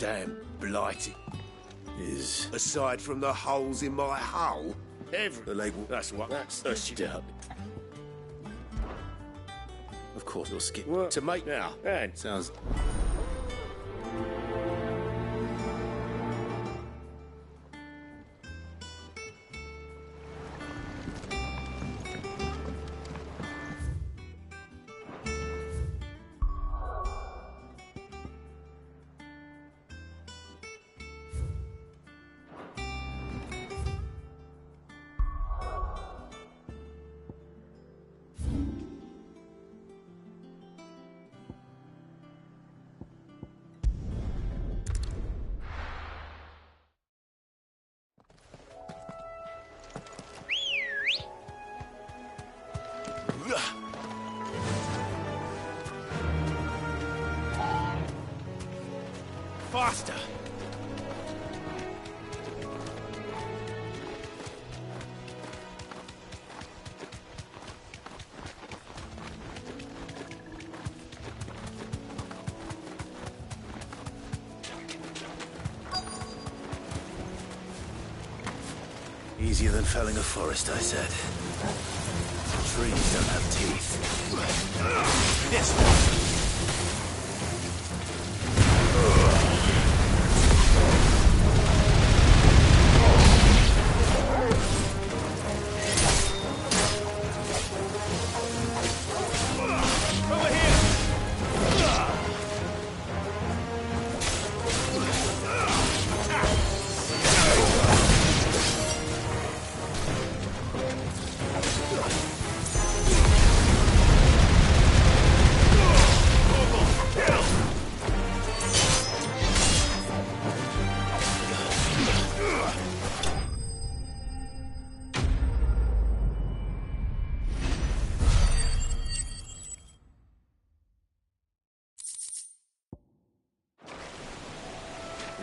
damn blighted. Is Aside from the holes in my hull, the label? That's what. That's the stuff. Of course, we'll skip. What to make now? And Sounds. faster. Easier than felling a forest, I said. Trees don't have teeth. This one.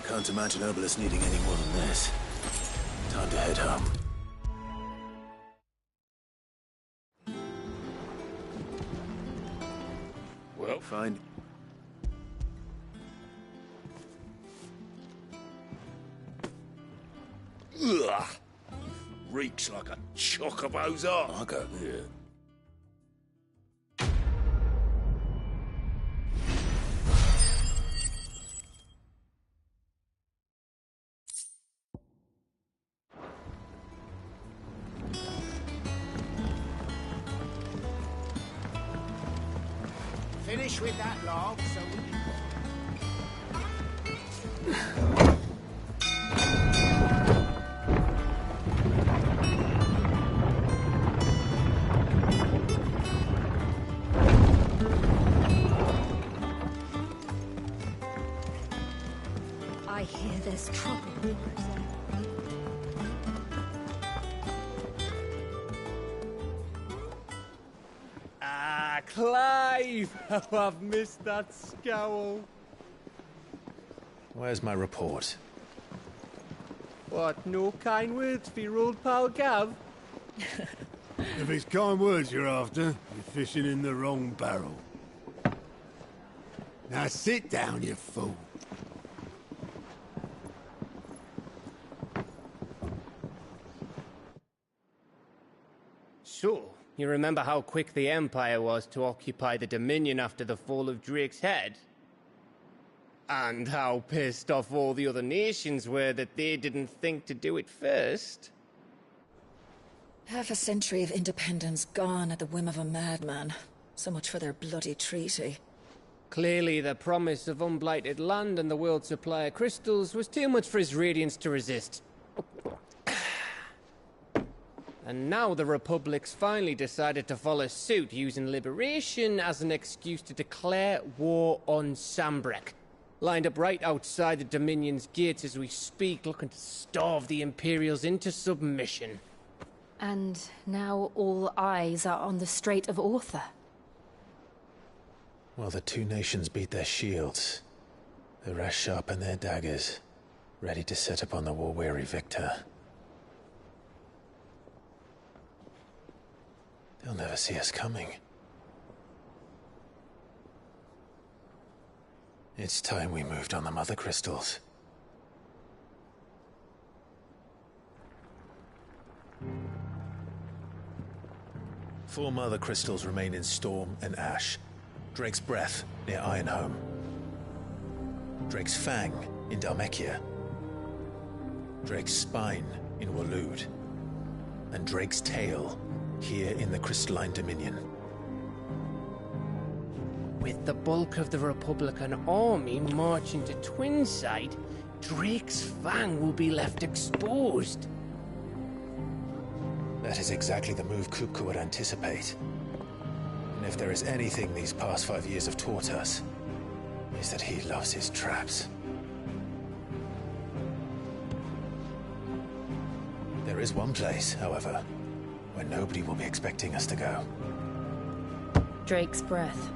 Can't imagine Obelisk needing any more than this. Time to head home. Well, Fine. Ugh. Reeks like a chocobo's arse. I'll go. Yeah. Finish with that log so we can... I hear there's trouble. Ah, Clive! How I've missed that scowl. Where's my report? What, no kind words for your old pal Gav? If it's kind words you're after, you're fishing in the wrong barrel. Now sit down, you fool. So, you remember how quick the Empire was to occupy the Dominion after the fall of Drake's head? And how pissed off all the other nations were that they didn't think to do it first? Half a century of independence gone at the whim of a madman. So much for their bloody treaty. Clearly, the promise of unblighted land and the world's supply of crystals was too much for his radiance to resist. And now the Republic's finally decided to follow suit, using liberation as an excuse to declare war on Sambrek. Lined up right outside the Dominion's gates as we speak, looking to starve the Imperials into submission. And now all eyes are on the Strait of Author. Well, the two nations beat their shields. The rest sharpen their daggers, ready to set upon the war-weary victor. They'll never see us coming. It's time we moved on the Mother Crystals. Four Mother Crystals remain in Storm and Ash. Drake's Breath near Ironhome. Drake's Fang in Dhalmekia. Drake's Spine in Waloed. And Drake's Tail here in the Crystalline Dominion. With the bulk of the Republican army marching to Twinside, Drake's Fang will be left exposed. That is exactly the move Kupka would anticipate. And if there is anything these past 5 years have taught us, is that he loves his traps. There is one place, however, where nobody will be expecting us to go. Drake's Breath.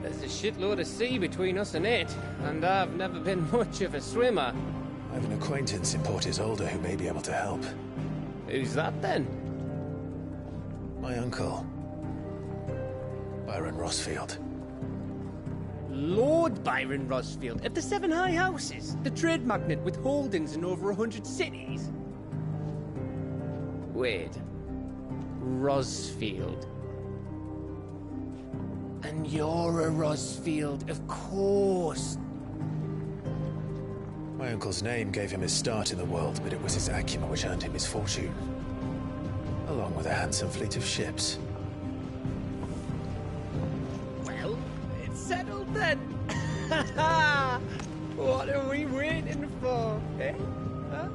There's a shitload of sea between us and it, and I've never been much of a swimmer. I have an acquaintance in Port Isolde who may be able to help. Who's that then? My uncle, Byron Rossfield. Lord Byron Rosfield of the Seven High Houses, the trade magnate with holdings in over 100 cities. Wait, Rosfield. And you're a Rosfield, of course. My uncle's name gave him his start in the world, but it was his acumen which earned him his fortune. Along with a handsome fleet of ships. Well, it's settled then. What are we waiting for, eh? Huh?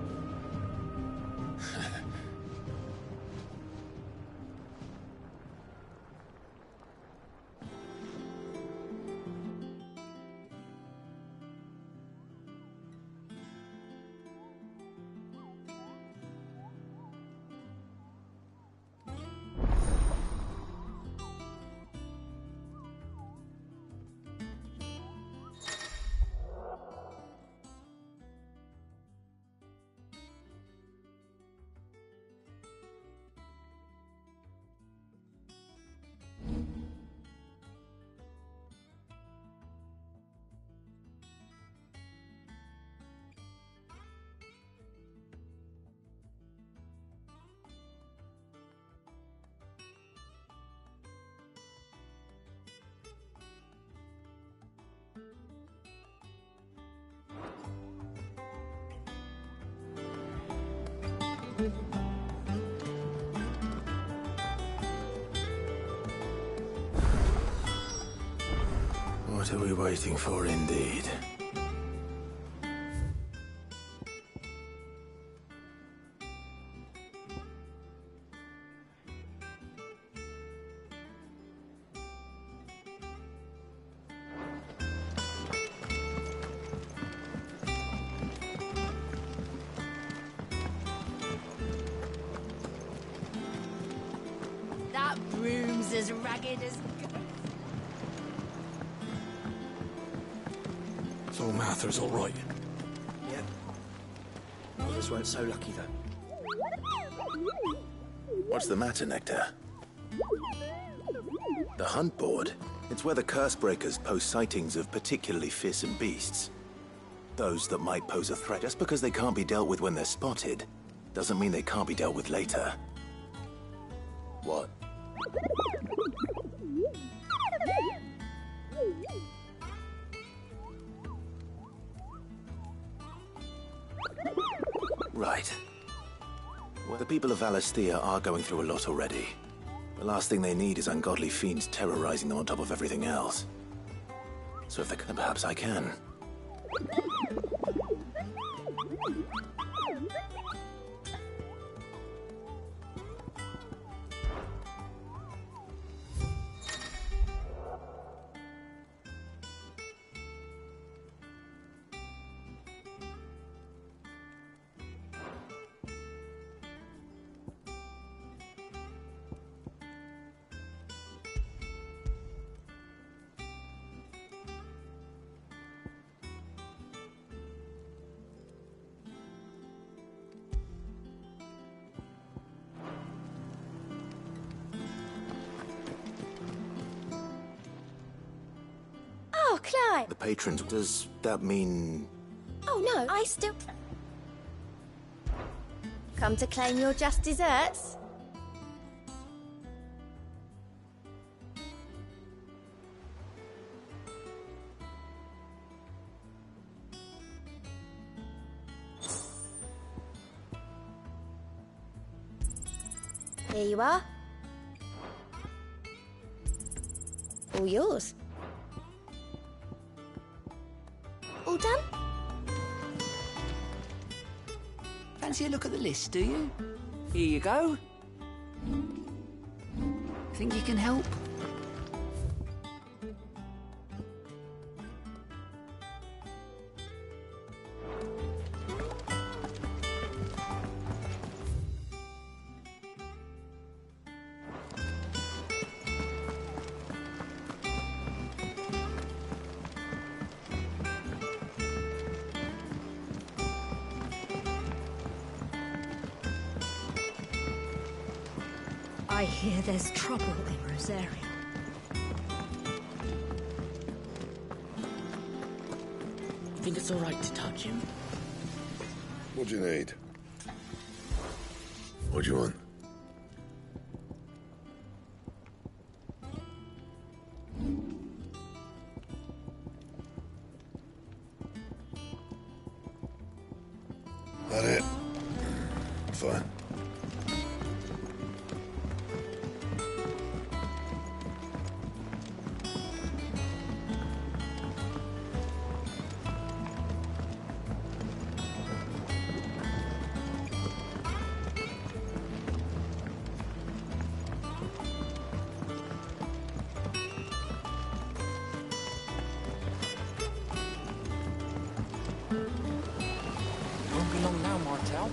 What are we waiting for, indeed? That broom's as ragged as... So Mather's all right. Yep. Others weren't so lucky, though. What's the matter, Nectar? The hunt board? It's where the Cursebreakers post sightings of particularly fearsome beasts. Those that might pose a threat. Just because they can't be dealt with when they're spotted, doesn't mean they can't be dealt with later. What? Right. Well, the people of Valisthea are going through a lot already. The last thing they need is ungodly fiends terrorizing them on top of everything else. So if they can, perhaps I can. Clyde! The patrons, does that mean... Oh no, I still... Come to claim your just desserts? Here you are. All yours. All done? Fancy a look at the list, do you? Here you go. Think you can help? I hear there's trouble in Rosaria. Think it's all right to touch him? What do you need? What do you want? That it? Fine. Won't be long now, Martel.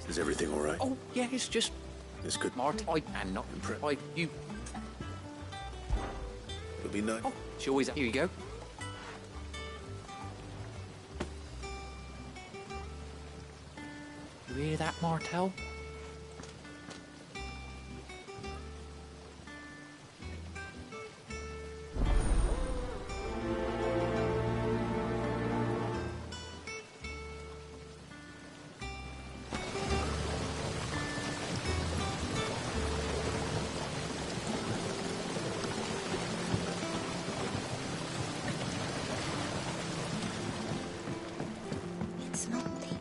Is everything all right? Oh, yeah, it's just... It's good. I am not impressed. You... It'll be nice. Oh, she always... Here you go. You hear that, Martel? It's not the ether.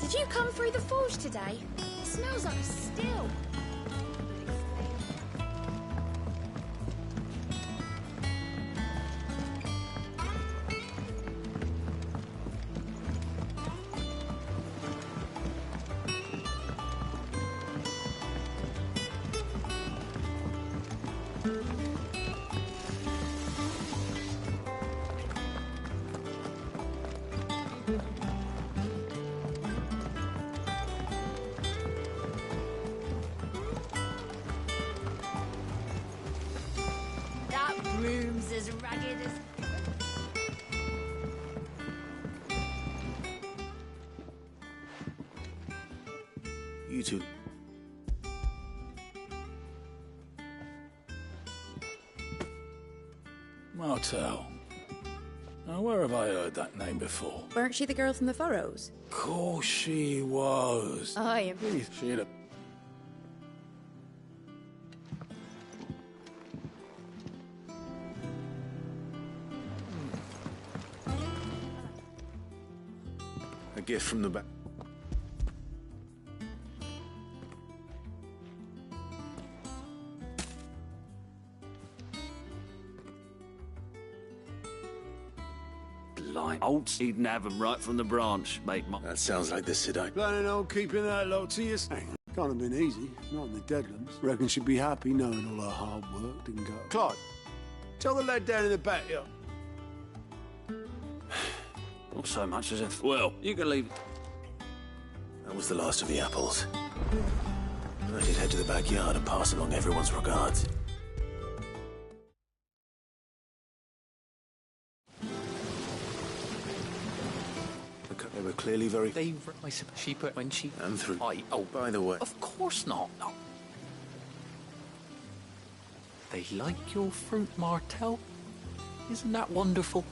Did you come through the forge today? It smells like a still. That room's as ragged as... You two. Martel. Now, where have I heard that name before? Weren't she the girl from the Furrows? Course she was. I am. She had a... A gift from the back. Blind. Old seed and have 'em right from the branch, mate. That sounds like the Sidite. Planning on keeping that lot to yourself? Can't have been easy, not in the Deadlands. Reckon she'd be happy knowing all her hard work didn't go. Clyde, tell the lad down in the back, yeah. Not so much as if... Well, you can leave... That was the last of the apples. I should head to the backyard and pass along everyone's regards. Okay, they were clearly very... They... I suppose she put when she... And through. Oh, By the way... of course not. No. They like your fruit, Martel. Isn't that wonderful?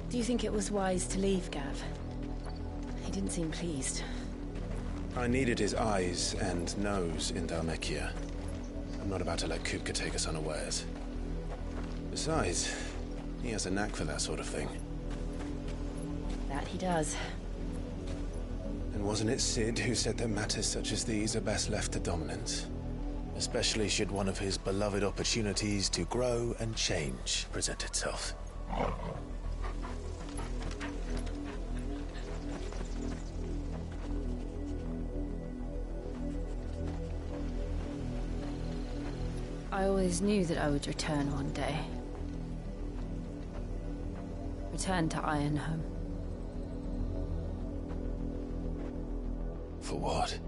Do you think it was wise to leave, Gav? He didn't seem pleased. I needed his eyes and nose in Dhalmekia. I'm not about to let Kupka take us unawares. Besides, he has a knack for that sort of thing. That he does. And wasn't it Sid who said that matters such as these are best left to dominance? Especially should one of his beloved opportunities to grow and change present itself. I always knew that I would return one day. Return to Ironhome. For what?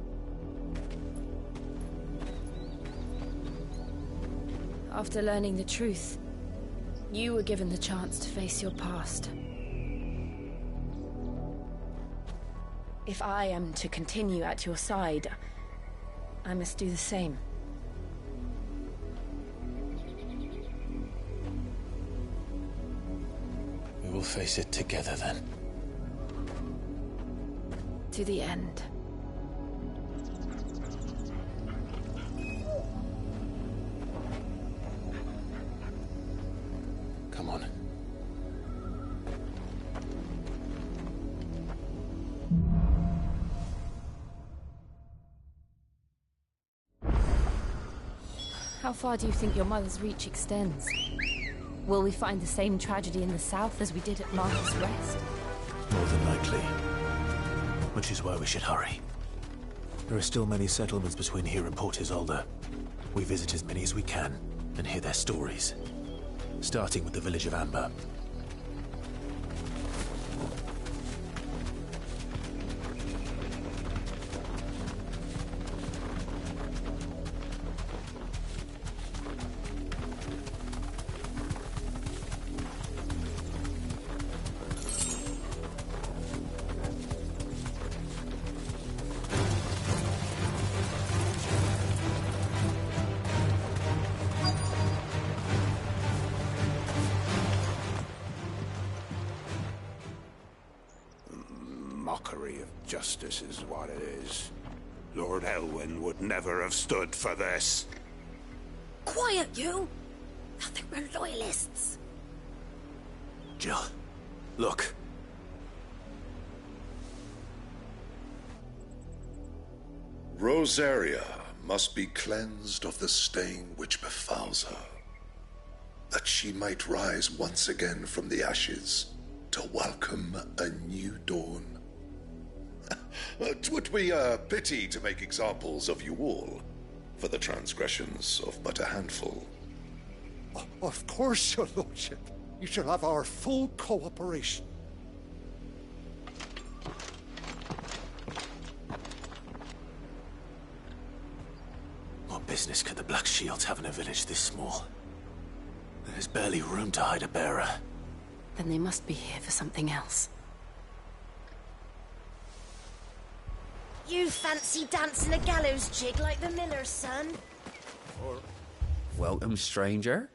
After learning the truth, you were given the chance to face your past. If I am to continue at your side, I must do the same. We will face it together then. To the end. Come on. How far do you think your mother's reach extends? Will we find the same tragedy in the south as we did at Martha's Rest? More than likely. Which is why we should hurry. There are still many settlements between here and Port Isolde. We visit as many as we can and hear their stories. Starting with the village of Amber. Mockery of justice is what it is. Lord Elwyn would never have stood for this. Quiet, you! I think we're loyalists. Jill, look. Rosaria must be cleansed of the stain which befouls her, that she might rise once again from the ashes to welcome a new dawn. 'Twould be a pity to make examples of you all, for the transgressions of but a handful. Of course, your lordship. You shall have our full cooperation. What business could the Black Shields have in a village this small? There's barely room to hide a bearer. Then they must be here for something else. You fancy dancing a gallows jig like the miller's son? Welcome, stranger.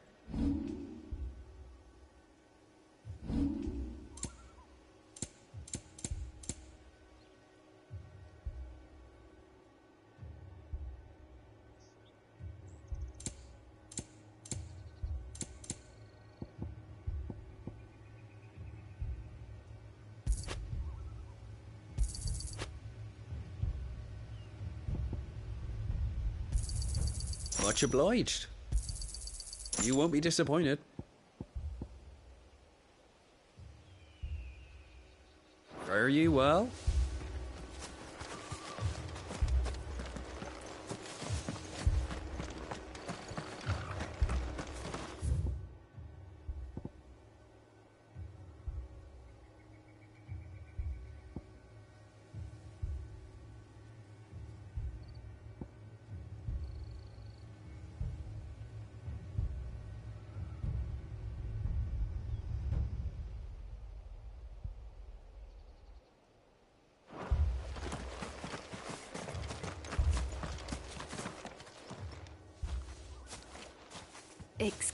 Much obliged. You won't be disappointed. Fare ye well?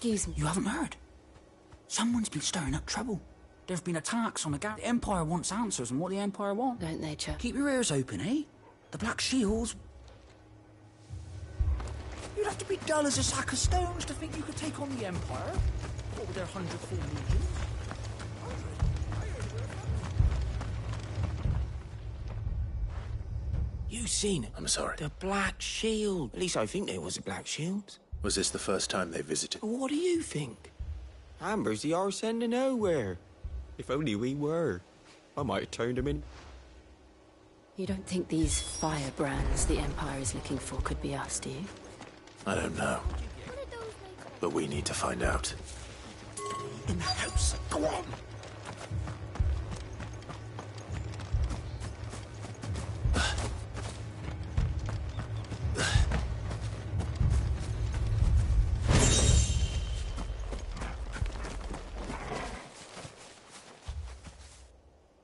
Excuse me. You haven't heard? Someone's been stirring up trouble. There have been attacks on the The Empire wants answers on what the Empire want. Don't they, Chuck? Keep your ears open, eh? The Black Shields... You'd have to be dull as a sack of stones to think you could take on the Empire. What with their 104 legions? You seen it? I'm sorry. The Black Shield. At least I think there was a Black Shield. Was this the first time they visited? What do you think? Amber's the arse end of nowhere. If only we were. I might have turned him in. You don't think these firebrands the Empire is looking for could be us, do you? I don't know. But we need to find out. In the house. Go on.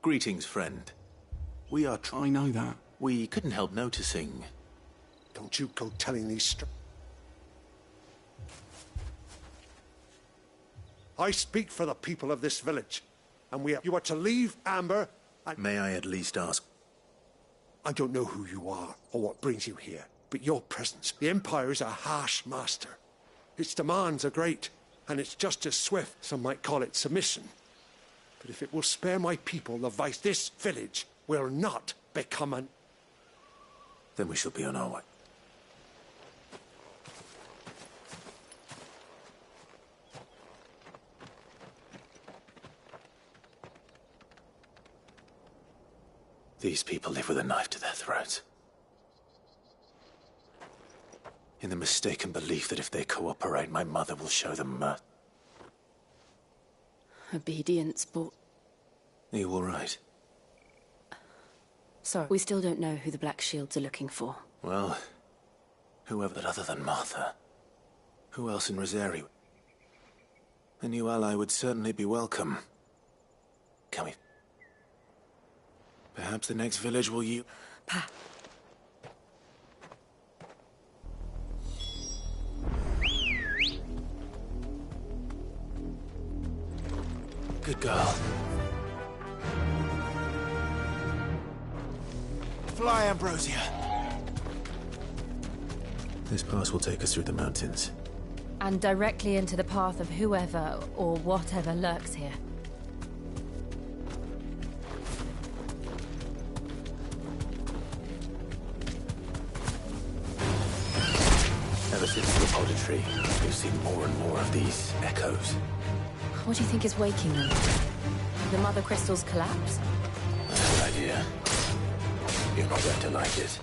Greetings, friend. We are I know that. We couldn't help noticing. Don't you go telling these I speak for the people of this village, and you are to leave Amber and... May I at least ask? I don't know who you are or what brings you here, but your presence. The Empire is a harsh master. Its demands are great, and it's just as swift, some might call it submission. But if it will spare my people the vice, this village will not become an... Then we shall be on our way. These people live with a knife to their throats. In the mistaken belief that if they cooperate, my mother will show them mirth. Obedience, but... Are you all right? Sorry, we still don't know who the Black Shields are looking for. Well, whoever that other than Martha. Who else in Rosario? A new ally would certainly be welcome. Come here. Perhaps the next village will you... Pa. Good girl. Fly, Ambrosia. This pass will take us through the mountains. And directly into the path of whoever or whatever lurks here. Ever since the repository, we've seen more and more of these echoes. What do you think is waking them? The Mother Crystal's collapse? That's an idea. You're not going to like it.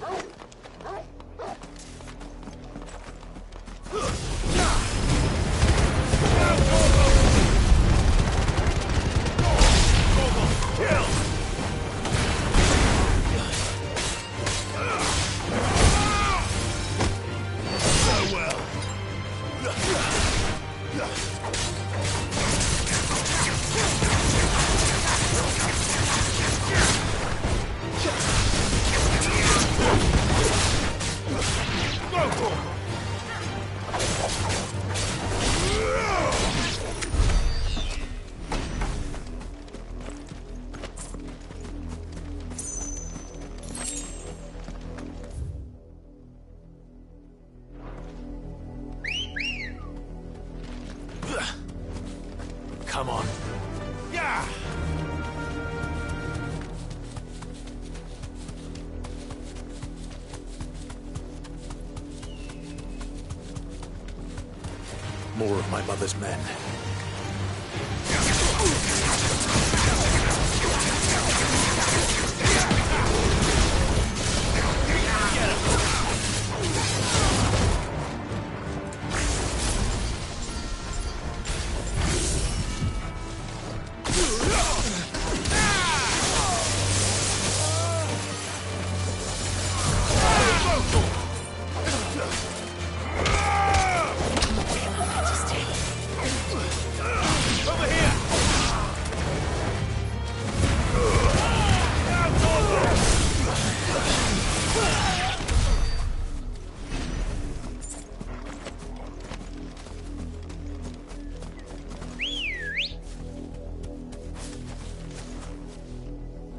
Come on. Yeah! 4 of my mother's men.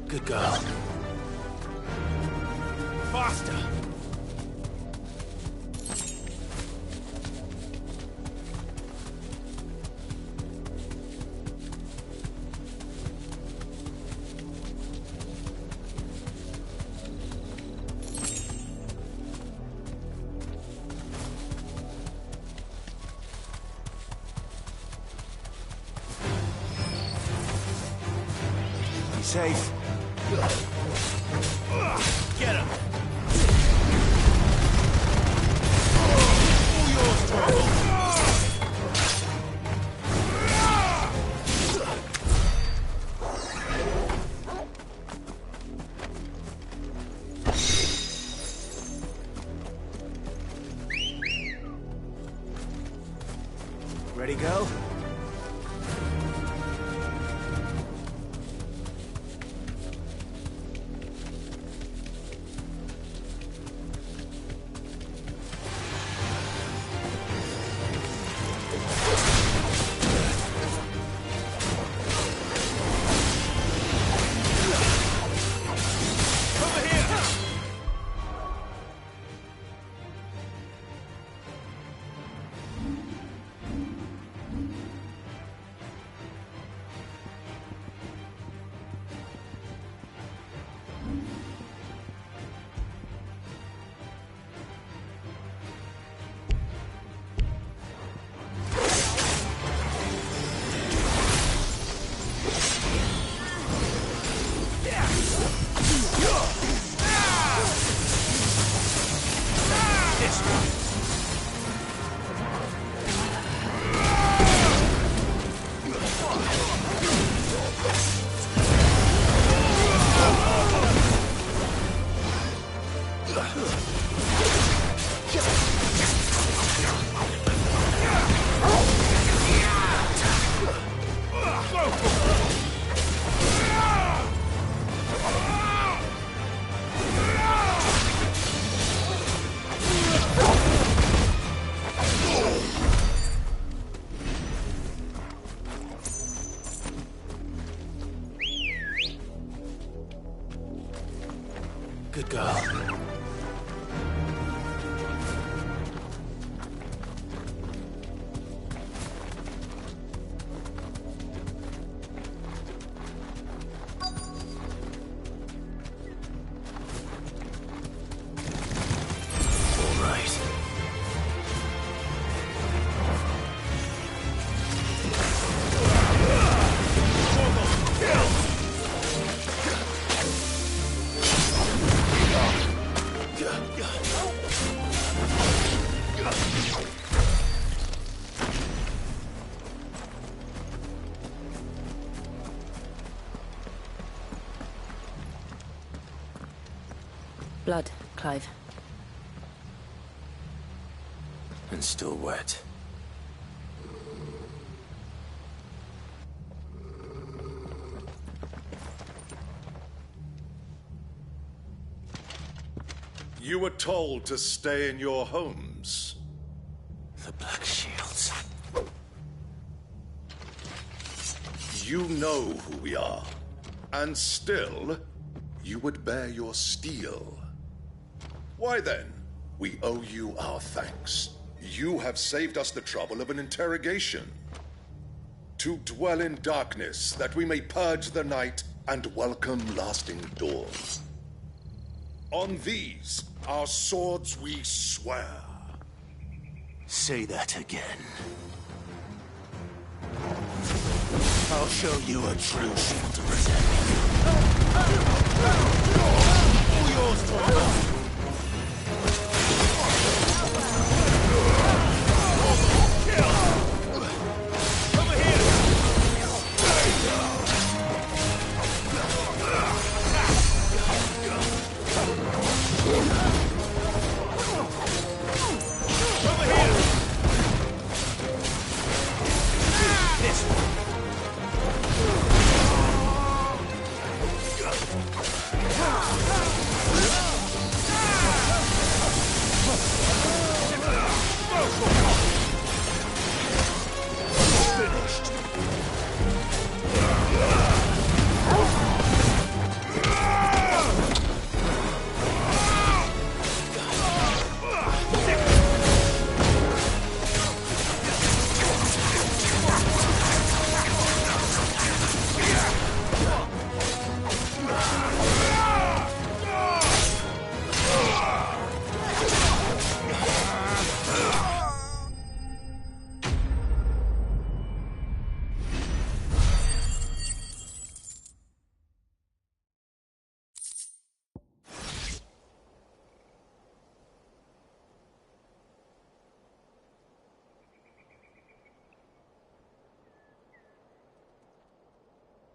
Good girl. Faster! Be safe. Get him! Ready, go? Good girl. Blood, Clive. And still wet. You were told to stay in your homes. The Black Shields. You know who we are. And still, you would bear your steel. Why then, we owe you our thanks. You have saved us the trouble of an interrogation. To dwell in darkness, that we may purge the night and welcome lasting dawn. On these, our swords we swear. Say that again. I'll show you a true shield to protect me. All yours, Troy.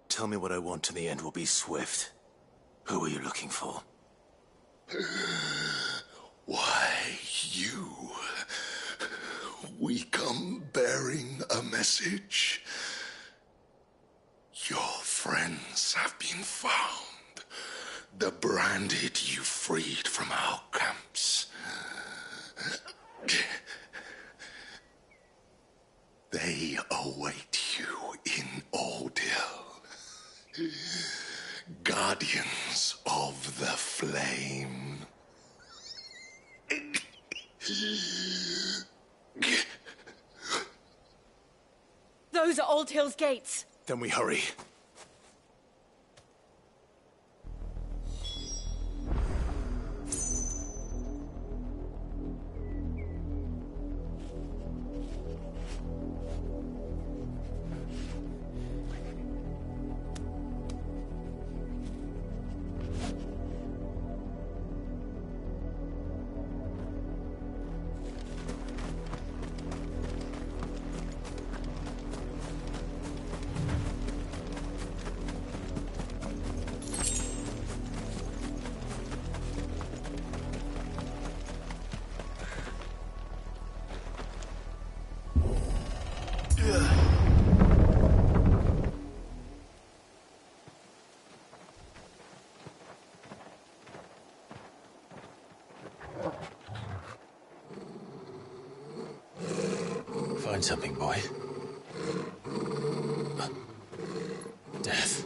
Tell me what I want and the end will be swift. Who are you looking for? Why, you. We come bearing a message. Your friends have been found. The branded you freed from our camps. They await you in Ordeal. Guardians of the Flame. Those are Old Hill's gates. Then we hurry. Find something, boy. Death.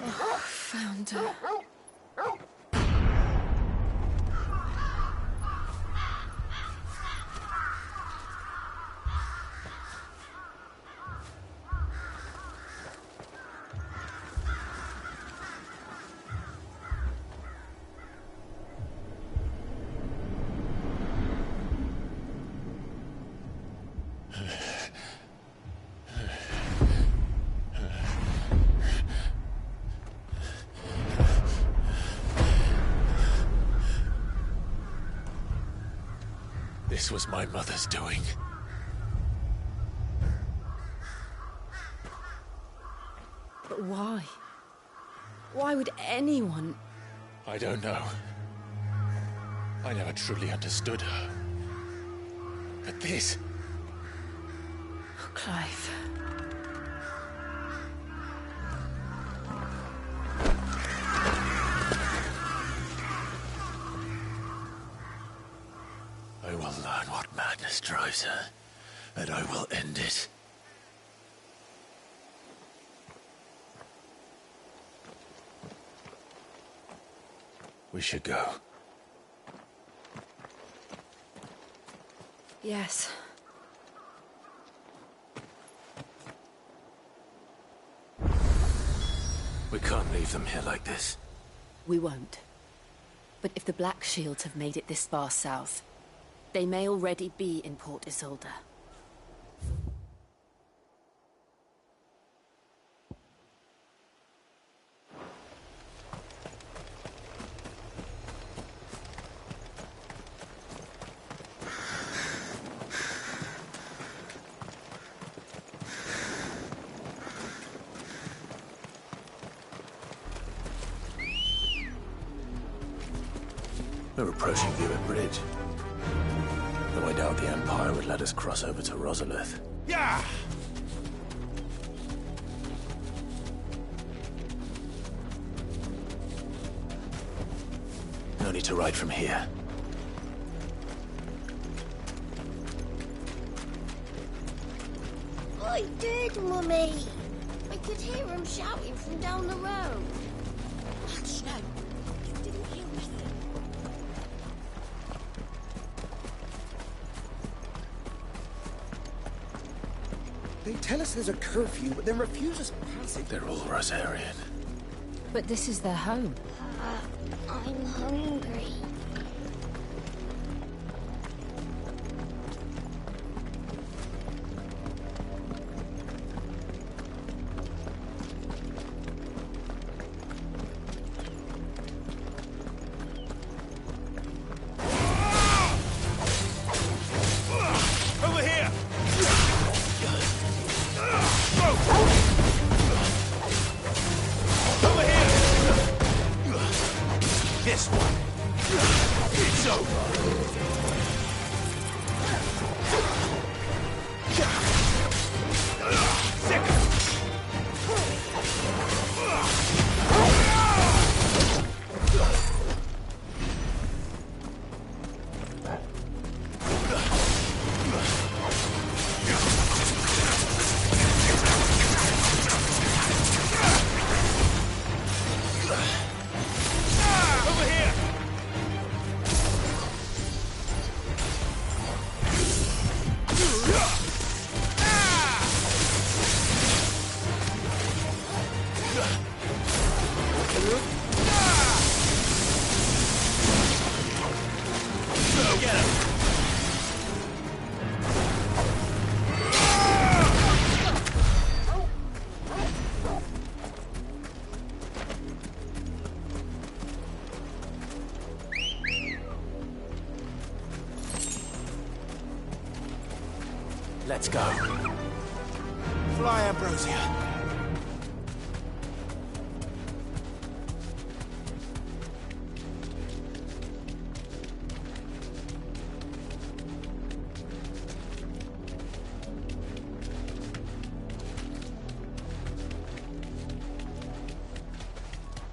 Oh, found her. This was my mother's doing. But why? Why would anyone... I don't know. I never truly understood her. But this... Oh, Clive. I will learn what madness drives her, and I will end it. We should go. Yes. We can't leave them here like this. We won't. But if the Black Shields have made it this far south, they may already be in Port Isolde. We're approaching Viewit Bridge. Though I doubt the Empire would let us cross over to Rosalith. Yeah! No need to ride from here. I did, Mummy. I could hear him shouting from down the road. Hush, no. You didn't hear me. They tell us there's a curfew, but then refuse us passage. They're all Rosarian. But this is their home. I'm hungry. Over here! Over here! This one. It's over. Over here! Go get him! Let's go. Fly, Ambrosia.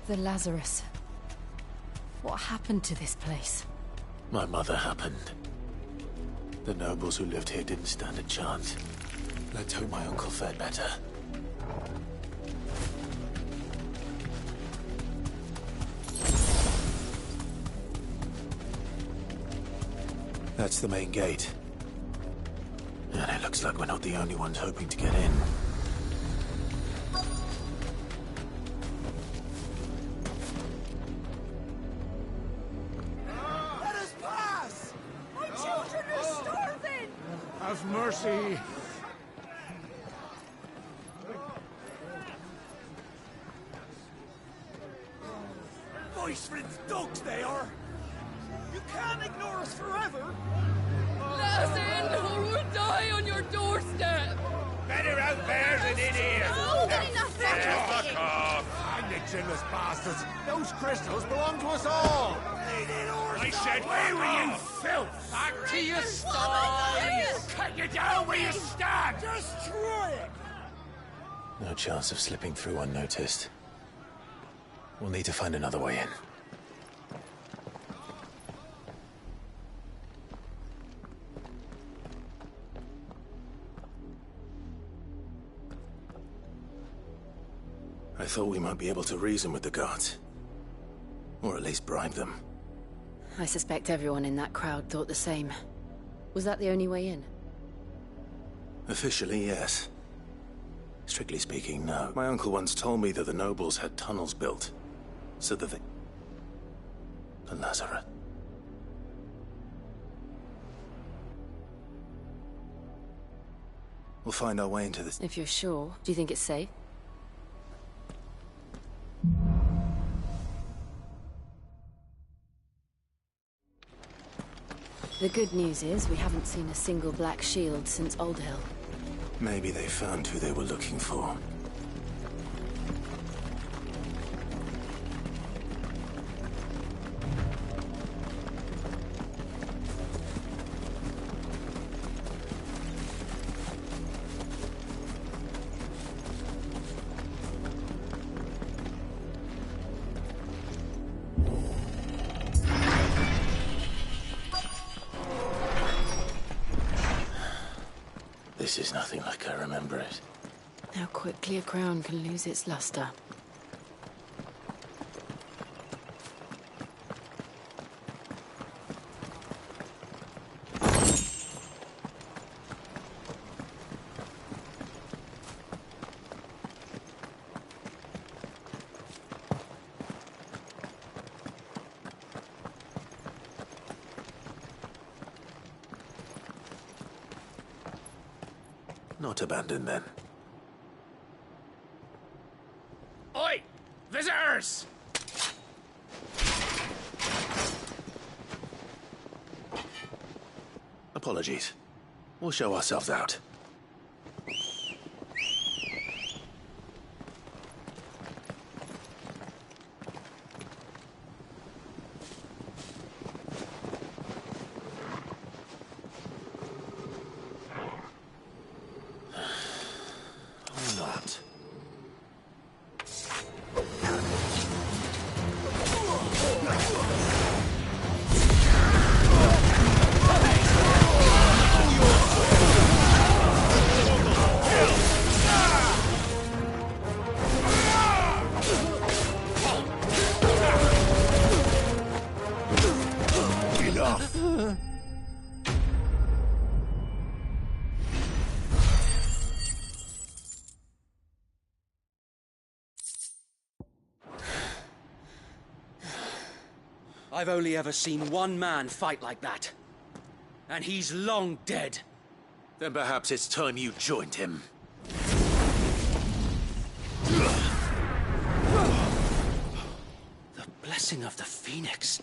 The Lazarus. What happened to this place? My mother happened. The nobles who lived here didn't stand a chance. Let's hope my uncle fared better. That's the main gate. And it looks like we're not the only ones hoping to get in. Let us pass! My children are starving! Have mercy! Voice-riddled dogs they are! You can't ignore us forever! Let us in, or we'll die on your doorstep! Better out there than in here! Oh, enough! Fuck off! I'm the chinless bastards! Those crystals belong to us all! I said, where were you, filth? Back to your sties! Cut you down where you stand! Destroy it! No chance of slipping through unnoticed. We'll need to find another way in. I thought we might be able to reason with the guards. Or at least bribe them. I suspect everyone in that crowd thought the same. Was that the only way in? Officially, yes. Strictly speaking, no. My uncle once told me that the nobles had tunnels built, so that they... to Lazarus. We'll find our way into this. If you're sure, do you think it's safe? The good news is we haven't seen a single black shield since Old Hill. Maybe they found who they were looking for. This is nothing like I remember it. How quickly a crown can lose its luster. Not abandoned, then. Oi! Visitors! Apologies. We'll show ourselves out. I've only ever seen one man fight like that. And he's long dead. Then perhaps it's time you joined him. The blessing of the Phoenix.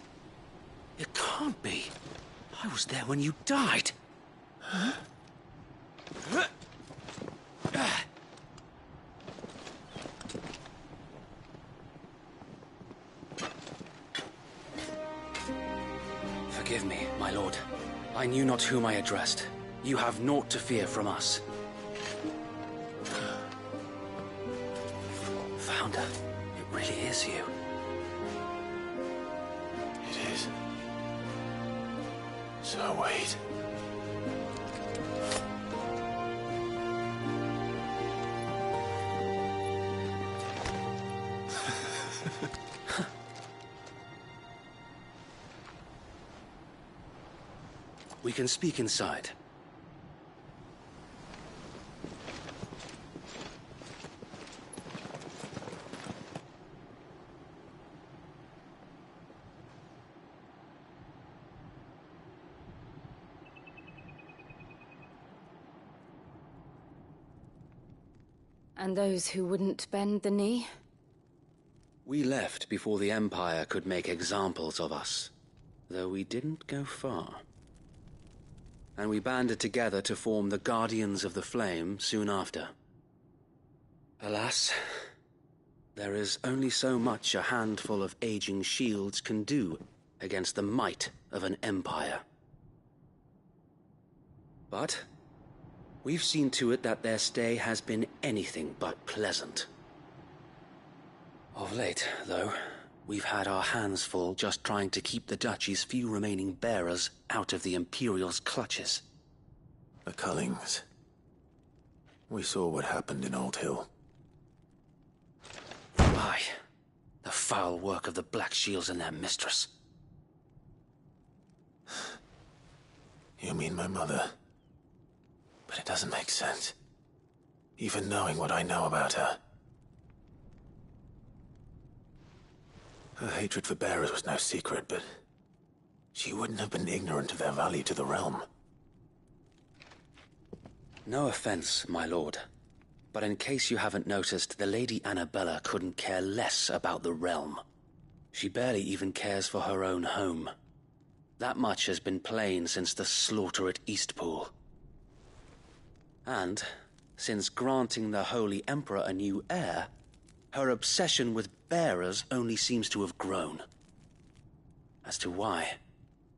It can't be. I was there when you died. Huh? Forgive me, my lord. I knew not whom I addressed. You have naught to fear from us. Founder, it really is you. It is. So wait. We can speak inside. And those who wouldn't bend the knee? We left before the Empire could make examples of us, though we didn't go far. And we banded together to form the Guardians of the Flame soon after. Alas, there is only so much a handful of aging shields can do against the might of an empire. But we've seen to it that their stay has been anything but pleasant. Of late, though, we've had our hands full just trying to keep the Duchy's few remaining bearers out of the Imperial's clutches. The Cullings. We saw what happened in Old Hill. Aye. The foul work of the Black Shields and their mistress. You mean my mother? But it doesn't make sense. even knowing what I know about her. Her hatred for bearers was no secret, but she wouldn't have been ignorant of their value to the realm. No offense, my lord, but in case you haven't noticed, the Lady Annabella couldn't care less about the realm. She barely even cares for her own home. That much has been plain since the slaughter at Eastpool. And, since granting the Holy Emperor a new heir, her obsession with bearers only seems to have grown. As to why,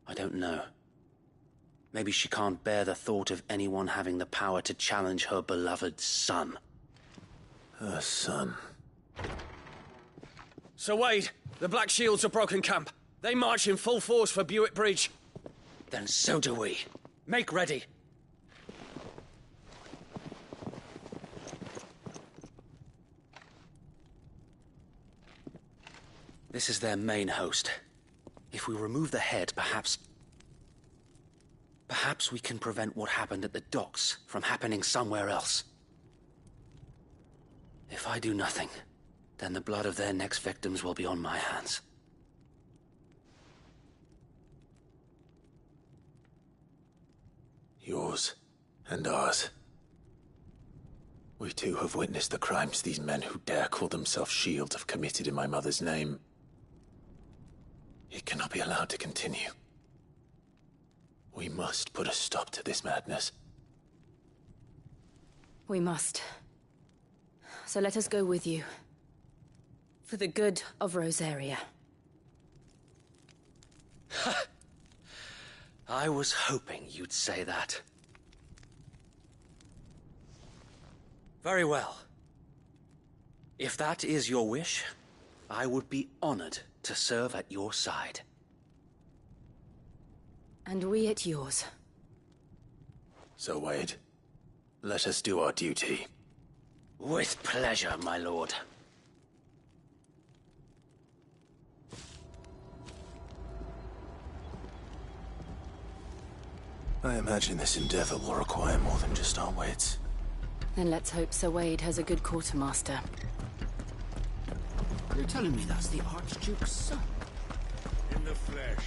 I don't know. Maybe she can't bear the thought of anyone having the power to challenge her beloved son. Her son. Sir Wade, the Black Shields have broken camp. They march in full force for Buick Bridge. Then so do we. Make ready. This is their main host. If we remove the head, perhaps we can prevent what happened at the docks from happening somewhere else. If I do nothing, then the blood of their next victims will be on my hands. Yours and ours. We too have witnessed the crimes these men who dare call themselves shields have committed in my mother's name. It cannot be allowed to continue. We must put a stop to this madness. We must. So let us go with you. For the good of Rosaria. I was hoping you'd say that. Very well. If that is your wish, I would be honored to serve at your side. And we at yours. So, Wade, let us do our duty. With pleasure, my lord. I imagine this endeavor will require more than just our wits. Then let's hope Sir Wade has a good quartermaster. You're telling me that's the Archduke's son? In the flesh.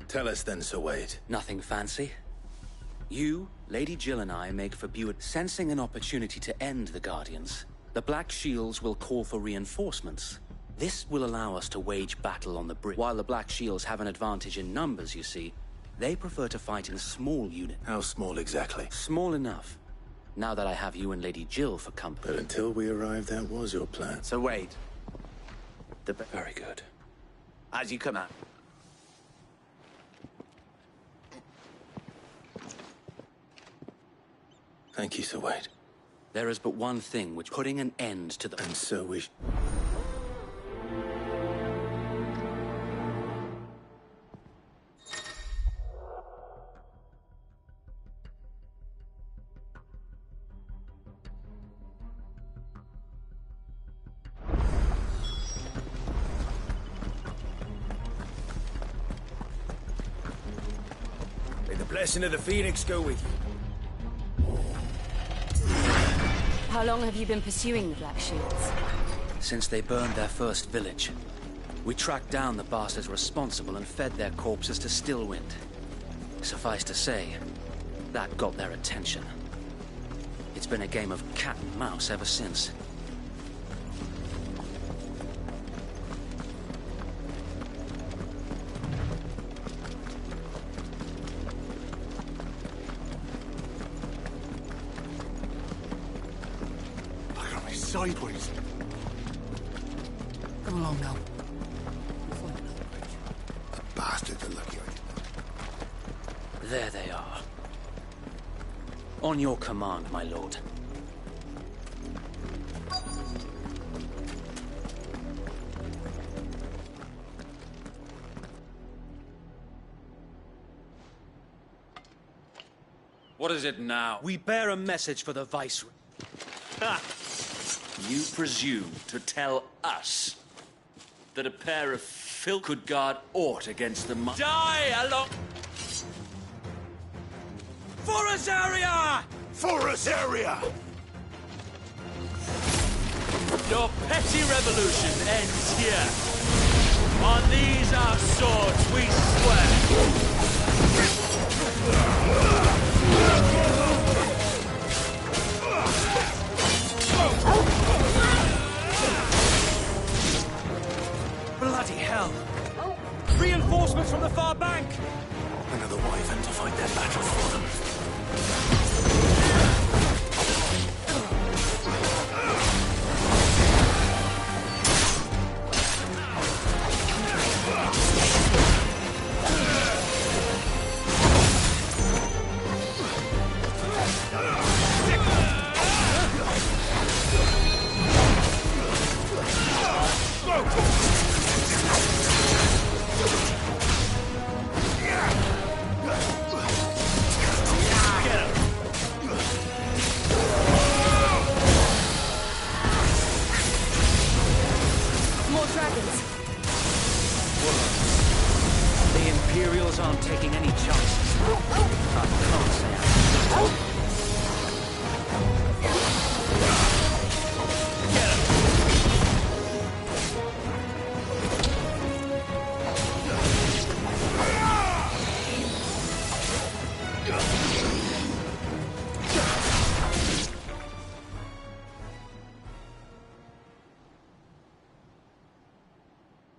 Tell us then, Sir Wade. Nothing fancy. You, Lady Jill and I make for Buick, sensing an opportunity to end the Guardians. The Black Shields will call for reinforcements. This will allow us to wage battle on the bridge. While the Black Shields have an advantage in numbers, you see, they prefer to fight in small units. How small exactly? Small enough. Now that I have you and Lady Jill for company. But until we arrive, that was your plan. So wait. Very good. As you come out. Thank you, Sir Wade. There is but one thing which putting an end to the... And so we... May the blessing of the Phoenix go with you. How long have you been pursuing the Black Shields? Since they burned their first village. We tracked down the bastards responsible and fed their corpses to Stillwind. Suffice to say, that got their attention. It's been a game of cat and mouse ever since. Sideways. Come along now. The bastards are lucky I did There they are. On your command, my lord. What is it now? We bear a message for the Viceroy. Ha! You presume to tell us that a pair of filth could guard aught against the Die along... For Rosaria! Forest area! Your petty revolution ends here. On these our swords we swear. Bloody hell! Reinforcements from the far bank! Another wyvern to fight their battle for them.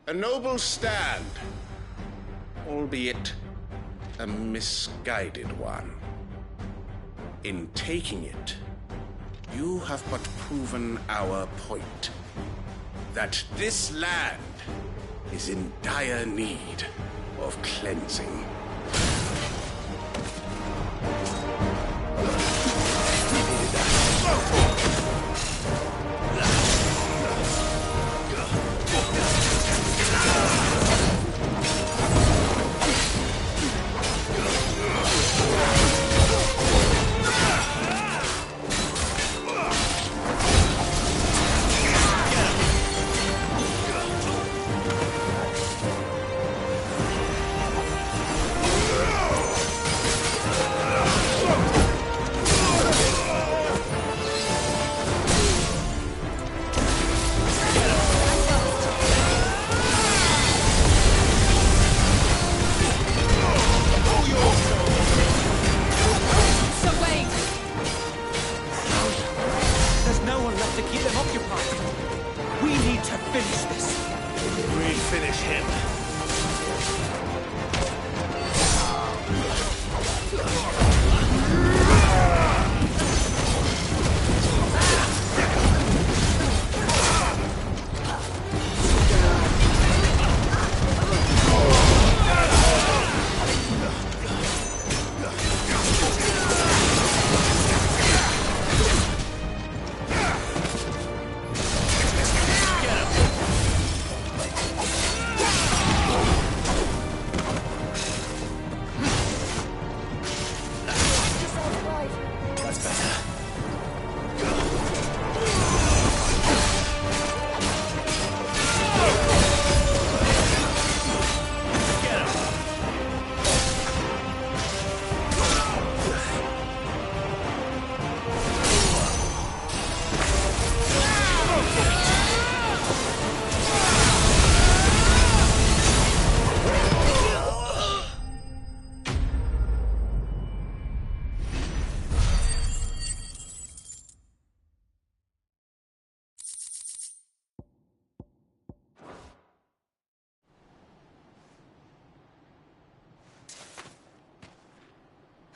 A noble stand, albeit a misguided one. In taking it, you have but proven our point, that this land is in dire need of cleansing.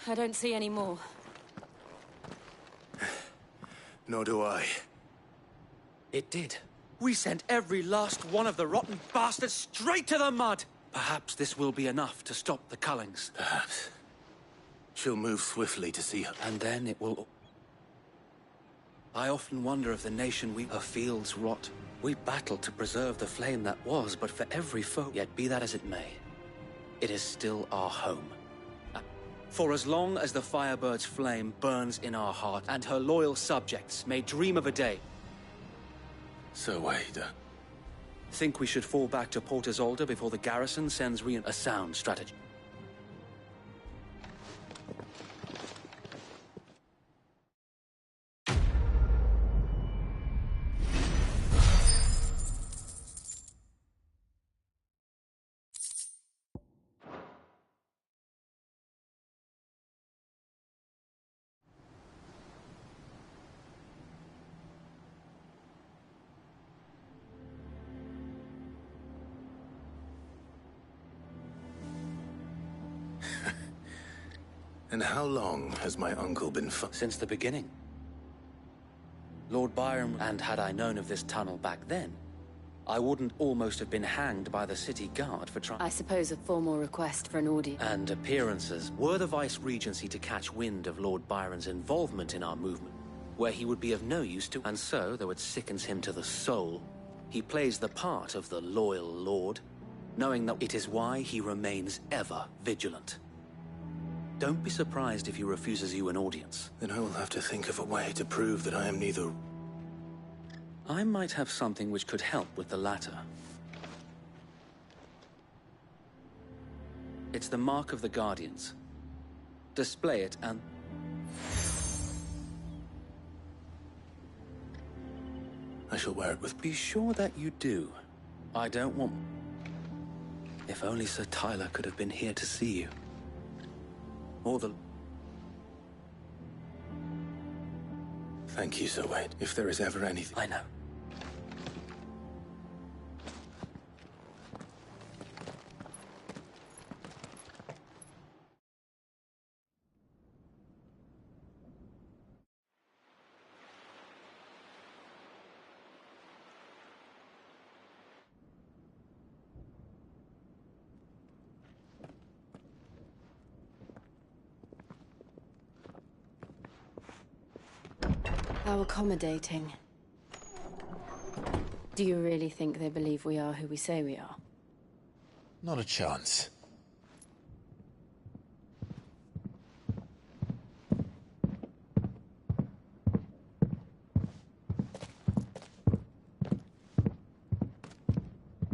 I don't see any more. Nor do I. It did. We sent every last one of the rotten bastards straight to the mud! Perhaps this will be enough to stop the Cullings. Perhaps. She'll move swiftly to see her. And then it will... I often wonder if the nation her fields rot. We battled to preserve the flame that was, but for every foe, yet be that as it may, it is still our home. For as long as the Firebird's flame burns in our heart, and her loyal subjects may dream of a day. So, Wade. Think we should fall back to Port Isolde before the garrison sends a sound strategy. And how long has my uncle been Since the beginning. Lord Byron, and had I known of this tunnel back then, I wouldn't almost have been hanged by the city guard for trying... I suppose a formal request for an audience. And appearances. Were the Vice-Regency to catch wind of Lord Byron's involvement in our movement, where he would be of no use to, and so, though it sickens him to the soul, he plays the part of the loyal lord, knowing that it is why he remains ever vigilant. Don't be surprised if he refuses you an audience. Then I will have to think of a way to prove that I am neither... I might have something which could help with the latter. It's the mark of the Guardians. Display it and... I shall wear it with... Be sure that you do. I don't want... If only Sir Tyler could have been here to see you. Or the... Thank you, Sir Wade. If there is ever anything... I know. How accommodating. Do you really think they believe we are who we say we are? Not a chance.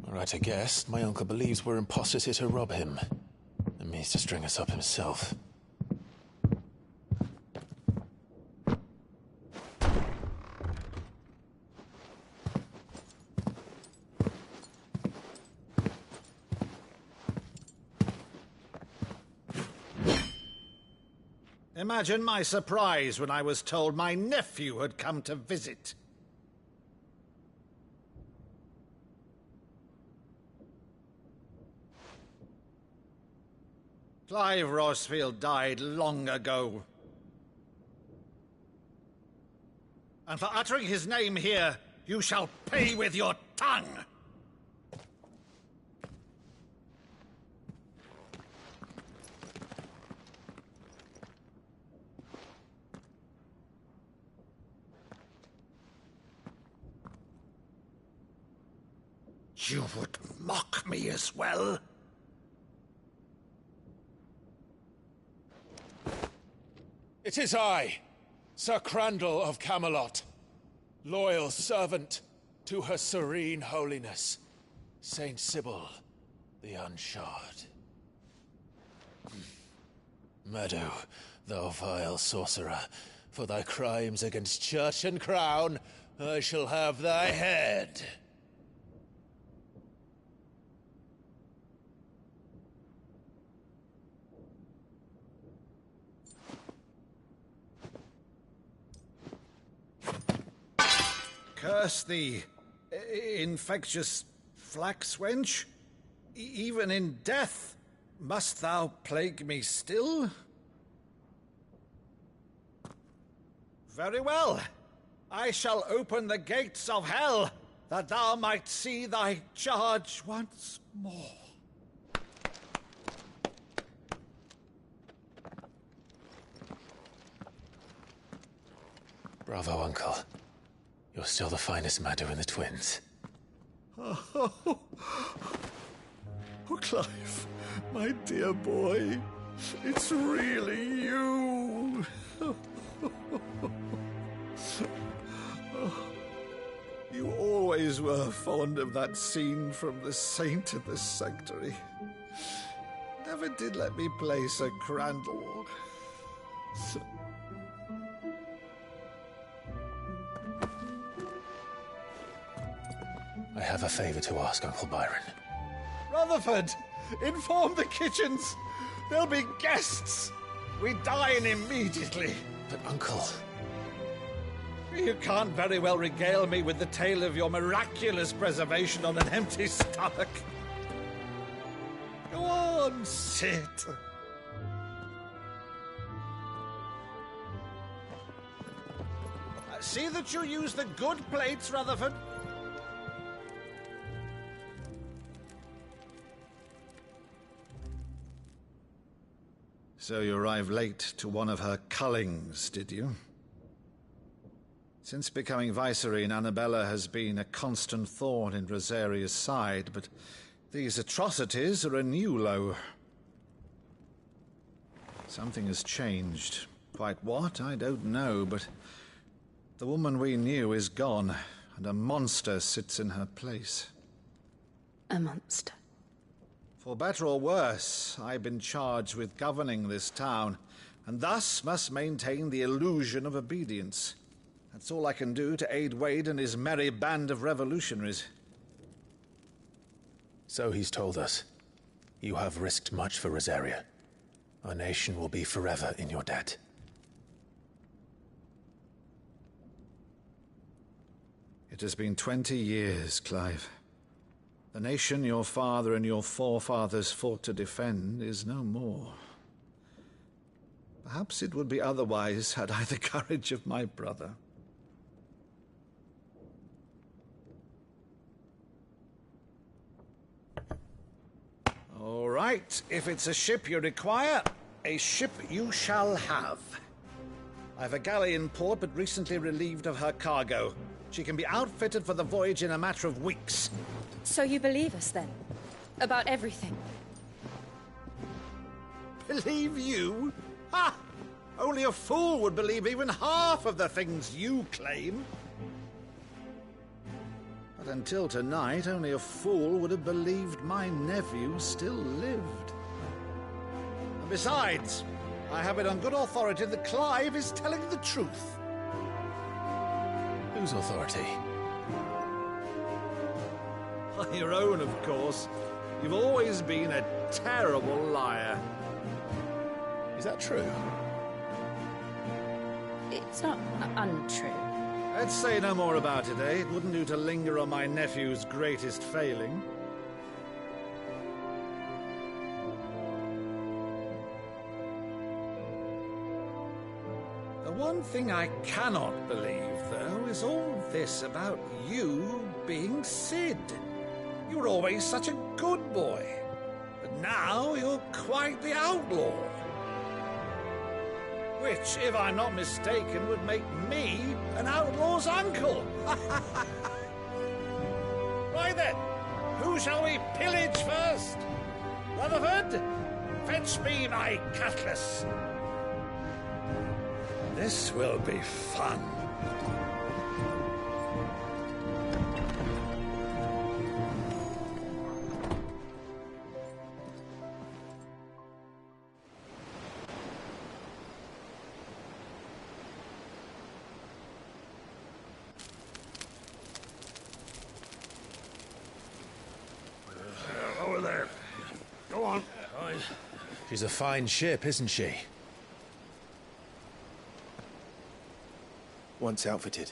All right, I guess. My uncle believes we're imposters here to rob him, and means to string us up himself. Imagine my surprise when I was told my nephew had come to visit. Clive Rosfield died long ago. And for uttering his name here, you shall pay with your tongue! You would mock me as well? It is I, Sir Crandall of Camelot, loyal servant to Her Serene Holiness, Saint Sybil the Unshod. Meadow, thou vile sorcerer, for thy crimes against church and crown, I shall have thy head. Curse thee, infectious flax wench. Even in death, must thou plague me still? Very well. I shall open the gates of hell, that thou might see thy charge once more. Bravo, Uncle. You're still the finest Maddo in the twins. Oh, Clive, my dear boy, it's really you. You always were fond of that scene from The Saint in the Sanctuary. Never did let me play Sir Crandall. I have a favor to ask, Uncle Byron. Rutherford, inform the kitchens. There'll be guests. We dine immediately. But, Uncle... You can't very well regale me with the tale of your miraculous preservation on an empty stomach. Go on, sit. See that you use the good plates, Rutherford. So you arrived late to one of her cullings, did you? Since becoming Vicereine, Annabella has been a constant thorn in Rosaria's side, but these atrocities are a new low. Something has changed. Quite what, I don't know, but the woman we knew is gone, and a monster sits in her place. A monster? For better or worse, I've been charged with governing this town, and thus must maintain the illusion of obedience. That's all I can do to aid Wade and his merry band of revolutionaries. So he's told us. You have risked much for Rosaria. Our nation will be forever in your debt. It has been 20 years, Clive. The nation your father and your forefathers fought to defend is no more. Perhaps it would be otherwise had I the courage of my brother. All right, if it's a ship you require, a ship you shall have. I've a galley in port, but recently relieved of her cargo. She can be outfitted for the voyage in a matter of weeks. So you believe us, then? About everything? Believe you? Ha! Only a fool would believe even half of the things you claim. But until tonight, only a fool would have believed my nephew still lived. And besides, I have it on good authority that Clive is telling the truth. Whose authority? Your own, of course. You've always been a terrible liar. Is that true? It's not untrue. Let's say no more about it, eh? It wouldn't do to linger on my nephew's greatest failing. The one thing I cannot believe, though, is all this about you being Sid. You were always such a good boy, but now you're quite the outlaw. Which, if I'm not mistaken, would make me an outlaw's uncle. Right then, who shall we pillage first? Rutherford, fetch me my cutlass. This will be fun. Over there. Go on. She's a fine ship, isn't she? Once outfitted,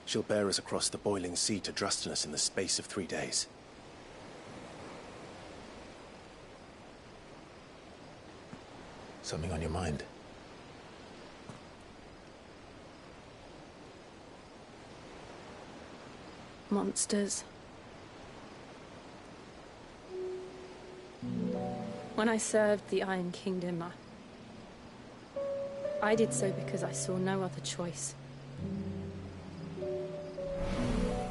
she'll bear us across the boiling sea to Drustinus in the space of 3 days. Something on your mind? Monsters. When I served the Iron Kingdom, I did so because I saw no other choice.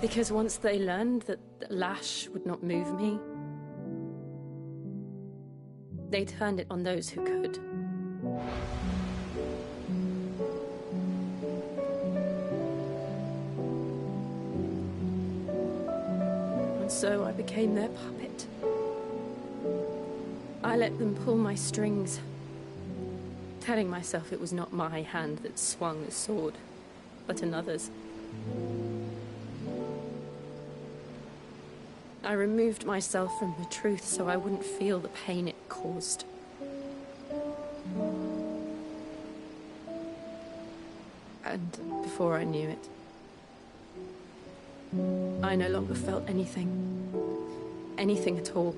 Because once they learned that the lash would not move me, they turned it on those who could. And so I became their puppet. I let them pull my strings, telling myself it was not my hand that swung the sword, but another's. I removed myself from the truth so I wouldn't feel the pain it caused. And before I knew it, I no longer felt anything. Anything at all.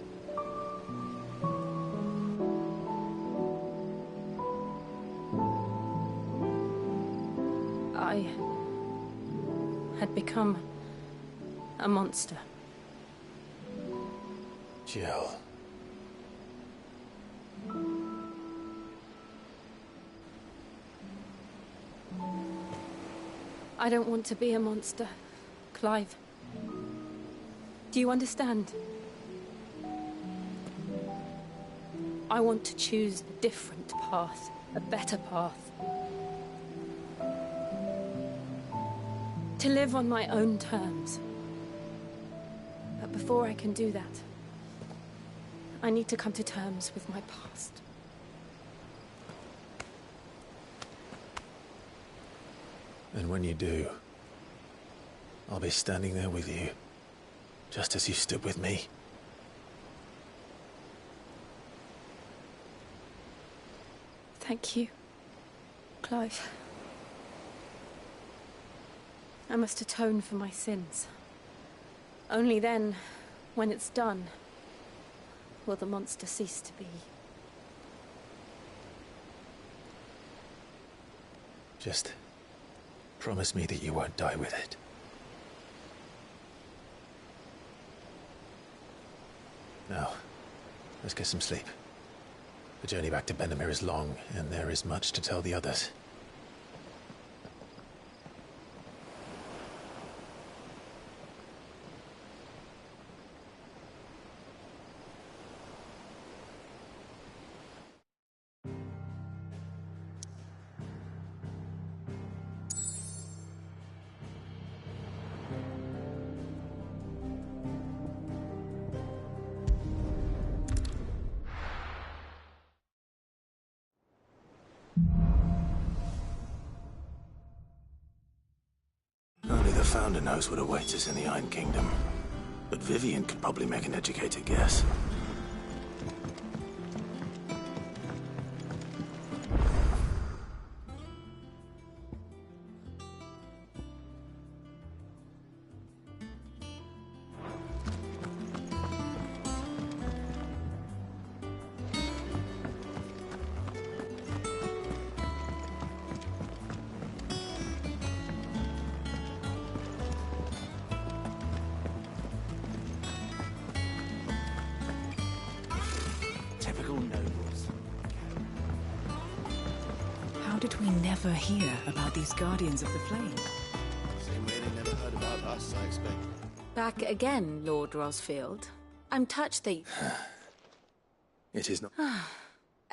become a monster. Jill. I don't want to be a monster, Clive. Do you understand? I want to choose a different path, a better path. To live on my own terms. But before I can do that, I need to come to terms with my past. And when you do, I'll be standing there with you, just as you stood with me. Thank you, Clive. I must atone for my sins. Only then, when it's done, will the monster cease to be. Just promise me that you won't die with it. Now, let's get some sleep. The journey back to Benamir is long, and there is much to tell the others. Only the Founder knows what awaits us in the Iron Kingdom. But Vivian could probably make an educated guess. Typical nobles. How did we never hear about these Guardians of the Flame? Same way they never heard about us, I expect. Back again, Lord Rosfield. I'm touched that... It is not...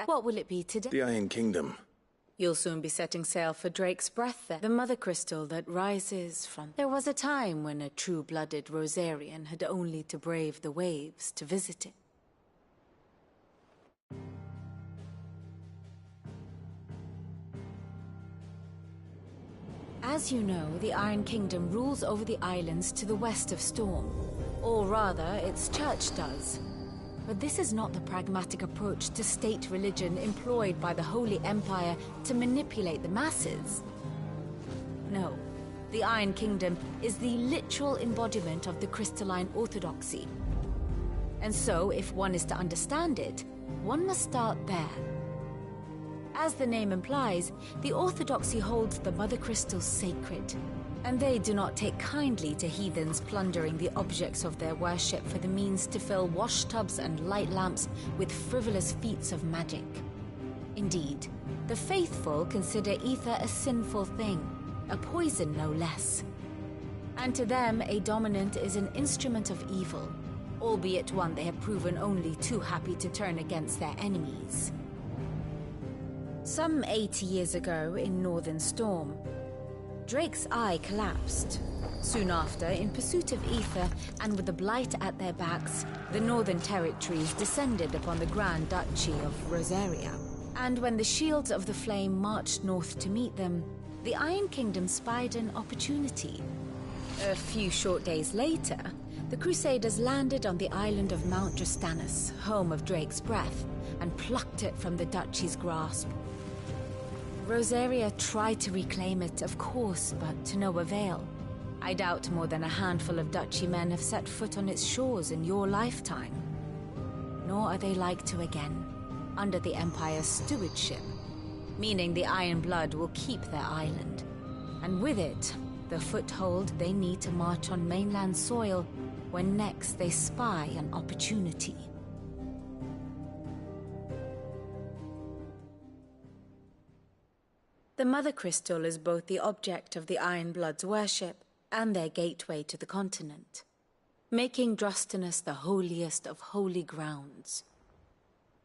What will it be today? the Iron Kingdom. You'll soon be setting sail for Drake's Breath then. The mother crystal that rises from... There was a time when a true-blooded Rosarian had only to brave the waves to visit it. As you know, the Iron Kingdom rules over the islands to the west of Storm. Or rather, its church does. But this is not the pragmatic approach to state religion employed by the Holy Empire to manipulate the masses. No, the Iron Kingdom is the literal embodiment of the crystalline orthodoxy. And so, if one is to understand it, one must start there. As the name implies, the orthodoxy holds the Mother Crystals sacred, and they do not take kindly to heathens plundering the objects of their worship for the means to fill washtubs and light lamps with frivolous feats of magic. Indeed, the faithful consider ether a sinful thing, a poison no less. And to them, a dominant is an instrument of evil, albeit one they have proven only too happy to turn against their enemies. Some 80 years ago in Northern Storm, Drake's eye collapsed. Soon after, in pursuit of ether and with the Blight at their backs, the Northern Territories descended upon the Grand Duchy of Rosaria. And when the Shields of the Flame marched north to meet them, the Iron Kingdom spied an opportunity. A few short days later, the Crusaders landed on the island of Mount Justanus, home of Drake's Breath, and plucked it from the Duchy's grasp. Rosaria tried to reclaim it, of course, but to no avail. I doubt more than a handful of Duchy men have set foot on its shores in your lifetime. Nor are they like to again, under the Empire's stewardship, meaning the Iron Blood will keep their island, and with it, the foothold they need to march on mainland soil when next they spy an opportunity. The Mother Crystal is both the object of the Ironbloods' worship and their gateway to the continent, making Drostanus the holiest of holy grounds,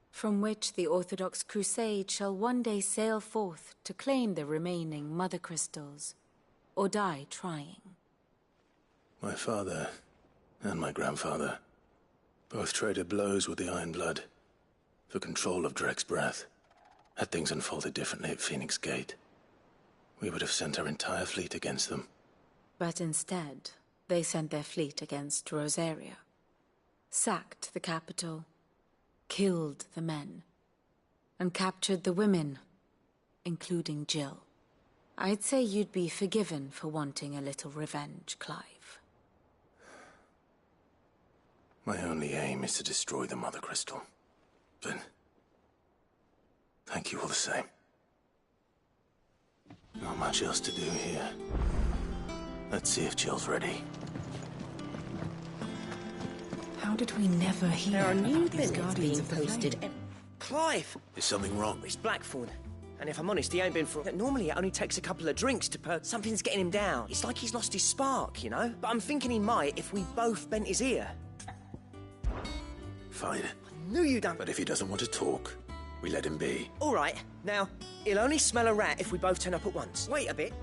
from which the Orthodox Crusade shall one day sail forth to claim the remaining Mother Crystals, or die trying. My father and my grandfather both traded blows with the Ironblood for control of Drek's breath. Had things unfolded differently at Phoenix Gate, we would have sent our entire fleet against them. But instead, they sent their fleet against Rosaria, sacked the capital, killed the men, and captured the women, including Jill. I'd say you'd be forgiven for wanting a little revenge, Clive. My only aim is to destroy the Mother Crystal. But thank you all the same. Not much else to do here. Let's see if Jill's ready. How did we never hear There are new about these billets Guardians being of the posted. Flame? Clive! Is something wrong? It's Blackthorn. And if I'm honest, he ain't been for... Normally it only takes a couple of drinks to perk. Something's getting him down. It's like he's lost his spark, you know? But I'm thinking he might if we both bent his ear. Fine. I knew you'd done... But if he doesn't want to talk, we let him be. All right. Now, he'll only smell a rat if we both turn up at once. Wait a bit.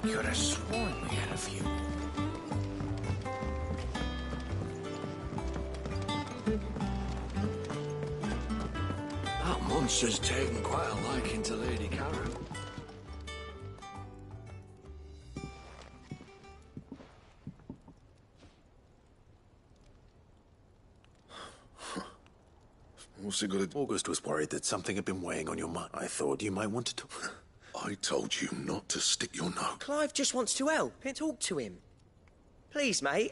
I could have sworn we had a few. That monster's taken quite a liking to Lady Karen. What's it got to... August was worried that something had been weighing on your mind. I thought you might want to talk. I told you not to stick your nose. Clive just wants to help. Talk to him. Please, mate.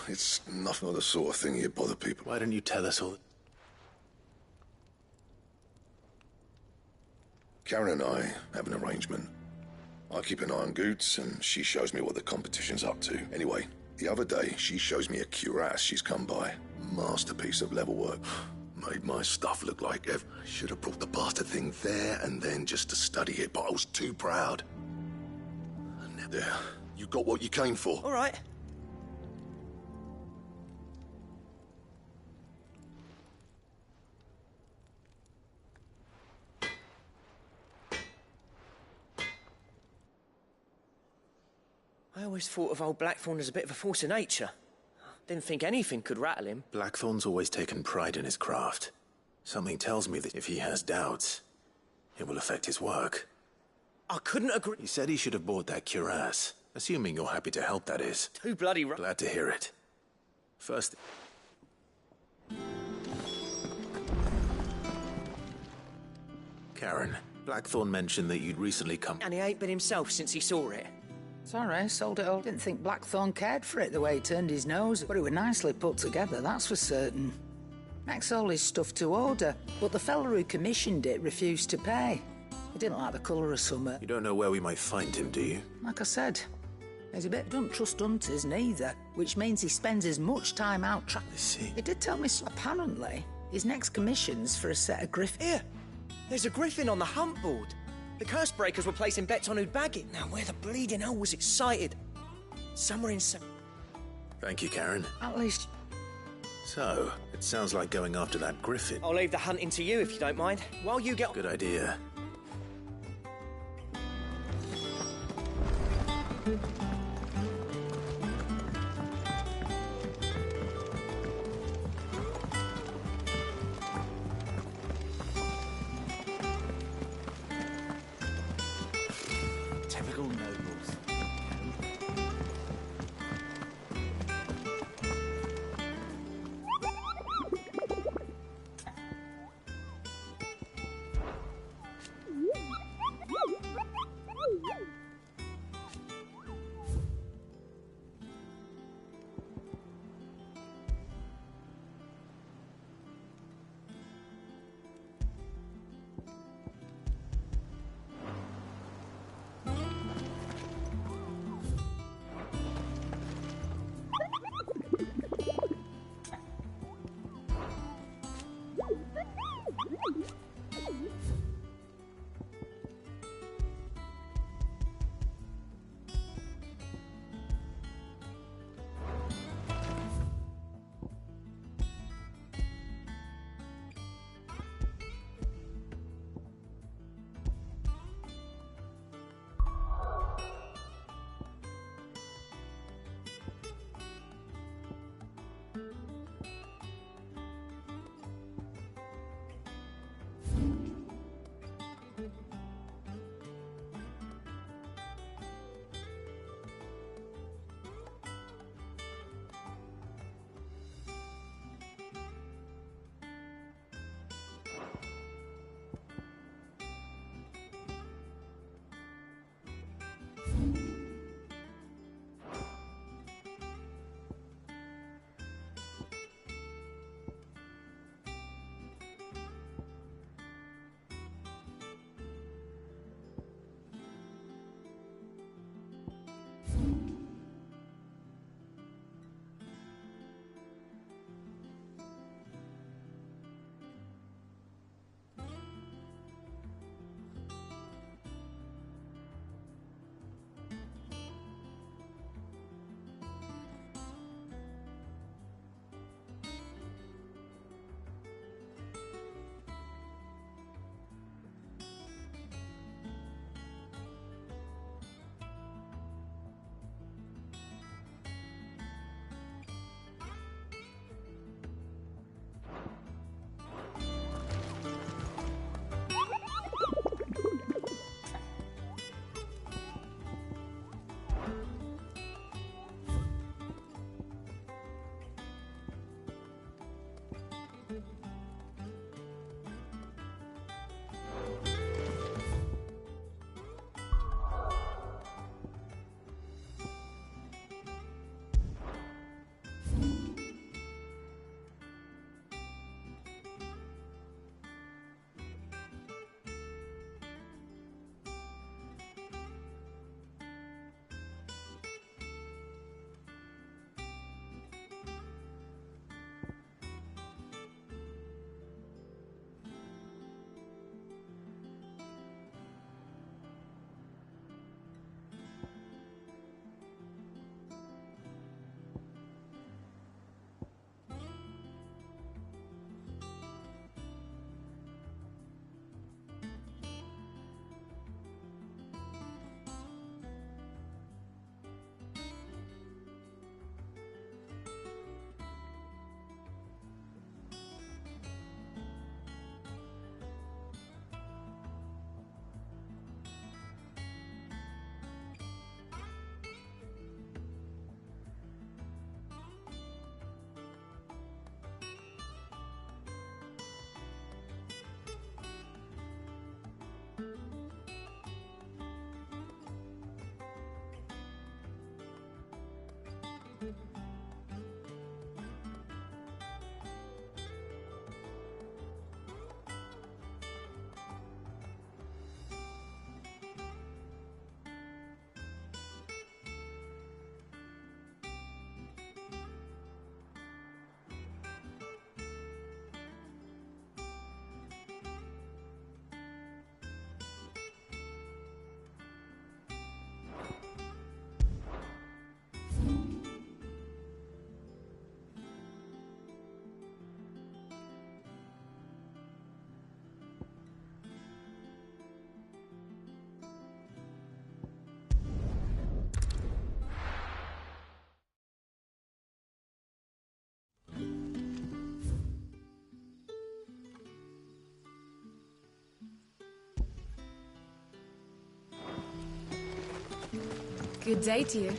It's nothing of the sort of thing you bother people. Why didn't you tell us all? Karen and I have an arrangement. I keep an eye on Goots, and she shows me what the competition's up to. Anyway, the other day, she shows me a cuirass she's come by. Masterpiece of level work. Made my stuff look like I should have brought the bastard thing there and then just to study it, but I was too proud. And there, you got what you came for. All right. I always thought of old Blackthorn as a bit of a force of nature. Didn't think anything could rattle him. Blackthorn's always taken pride in his craft. Something tells me that if he has doubts, it will affect his work. I couldn't agree. He said he should have bought that cuirass. Assuming you're happy to help, that is. Too bloody right. Glad to hear it. First... Karen, Blackthorn mentioned that you'd recently come... And he ain't been himself since he saw it. Sorry, sold it all. Didn't think Blackthorn cared for it the way he turned his nose, but it was nicely put together, that's for certain. Makes all his stuff to order, but the fella who commissioned it refused to pay. He didn't like the colour of summer. You don't know where we might find him, do you? Like I said, he's a bit don't trust hunters neither, which means he spends as much time out I see. He did tell me, apparently, his next commission's for a set of griffins. Here, there's a griffin on the hunt board. The curse breakers were placing bets on who'd bag it. Now, where the bleeding hell was excited? Somewhere in some... Thank you, Karen. At least... So, it sounds like going after that griffin. I'll leave the hunting to you if you don't mind. While you get... Good idea. Typical nobles. Good day to you.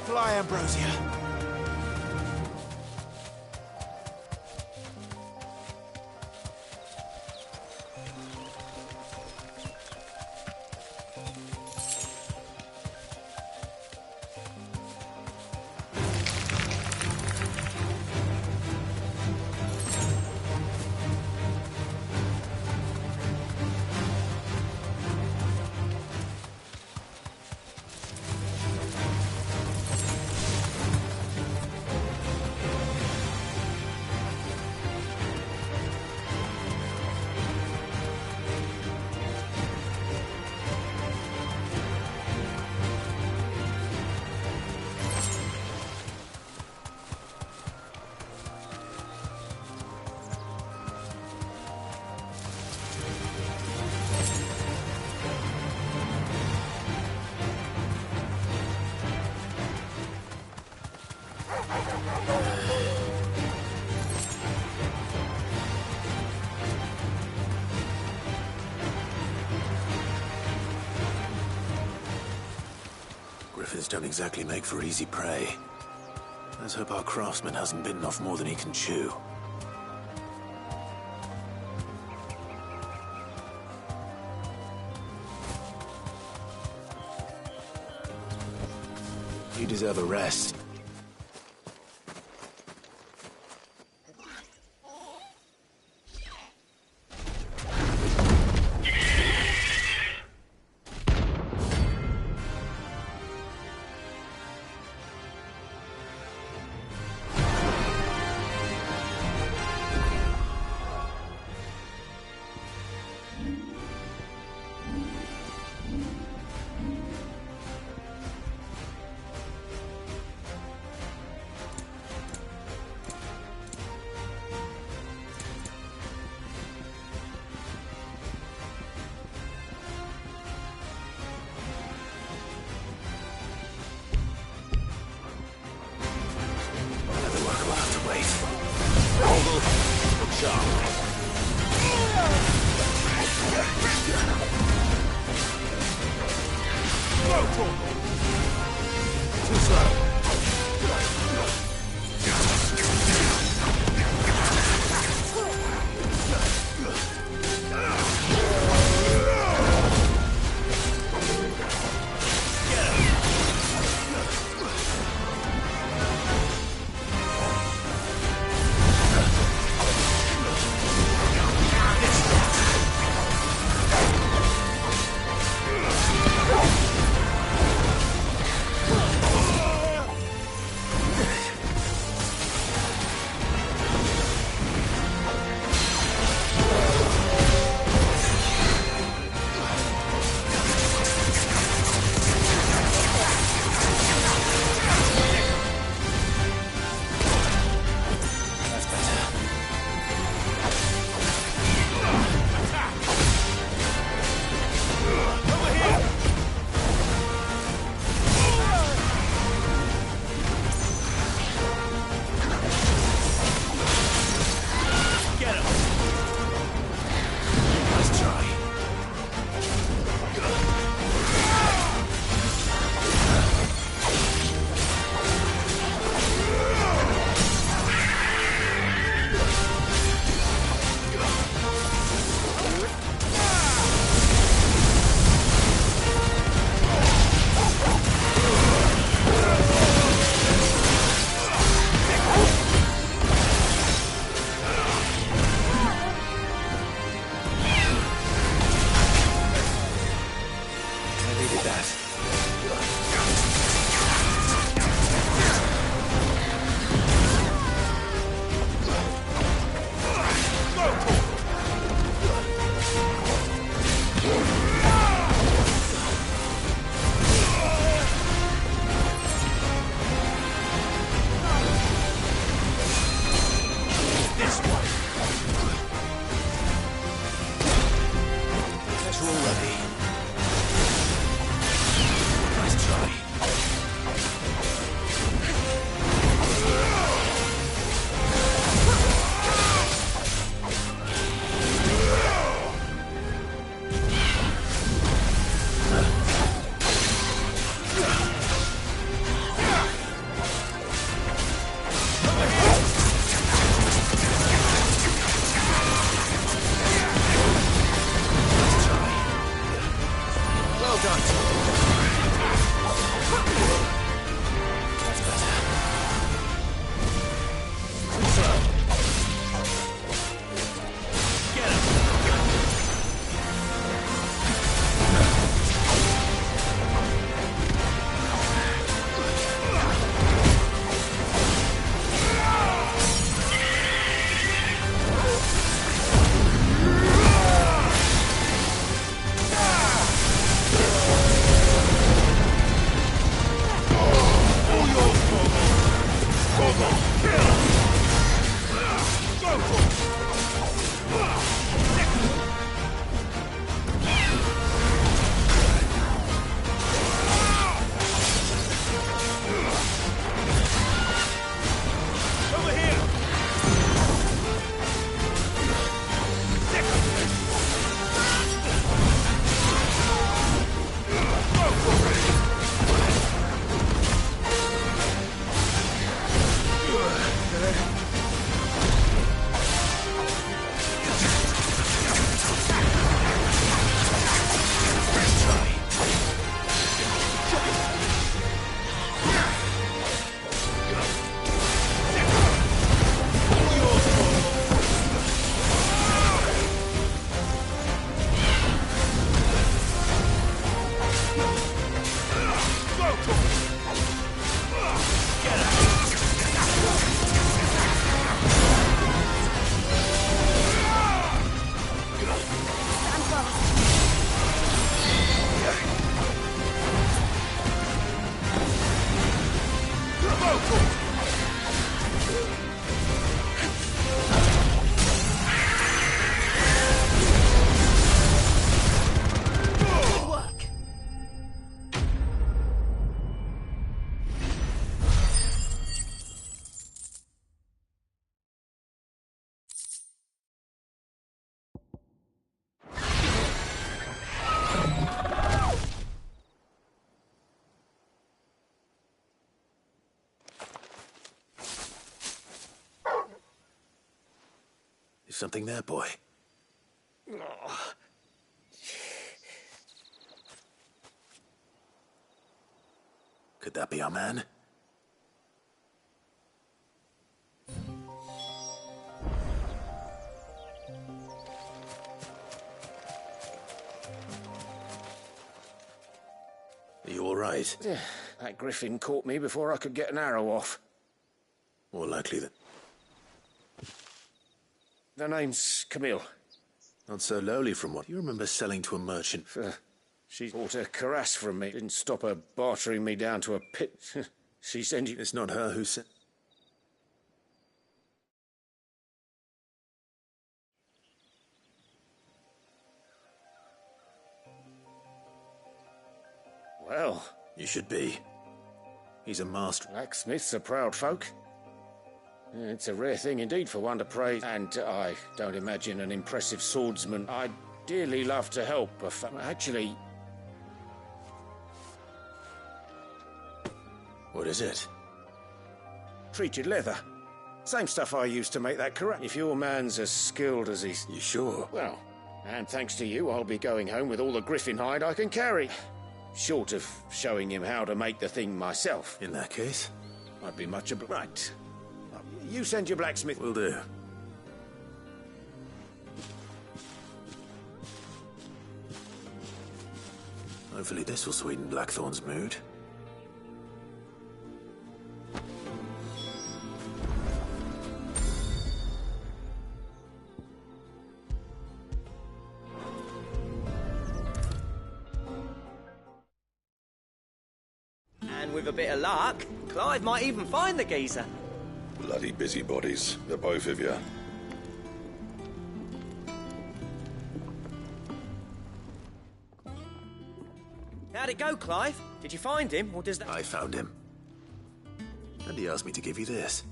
Fly, Ambrosia. Griffins don't exactly make for easy prey. Let's hope our craftsman hasn't bitten off more than he can chew. You deserve a rest. Look sharp. Something there, boy. Could that be our man? Are you all right? That griffin caught me before I could get an arrow off. More likely that... The name's Camille. Not so lowly from what you remember selling to a merchant. She bought a cuirass from me. Didn't stop her bartering me down to a pit. She sent you... It's not her who sent... Well... You should be. He's a master. Blacksmiths are proud folk. It's a rare thing indeed for one to praise, and I don't imagine an impressive swordsman. I'd dearly love to help, but actually... What is it? Treated leather. Same stuff I used to make that cuirass. If your man's as skilled as he's... You sure? Well, and thanks to you, I'll be going home with all the griffin hide I can carry. Short of showing him how to make the thing myself. In that case? I'd be much obliged. Right. You send your blacksmith. Will do. Hopefully this will sweeten Blackthorn's mood. And with a bit of luck, Clive might even find the geezer. Bloody busybodies, the both of you. How'd it go, Clive? Did you find him, or does that... I found him. And he asked me to give you this.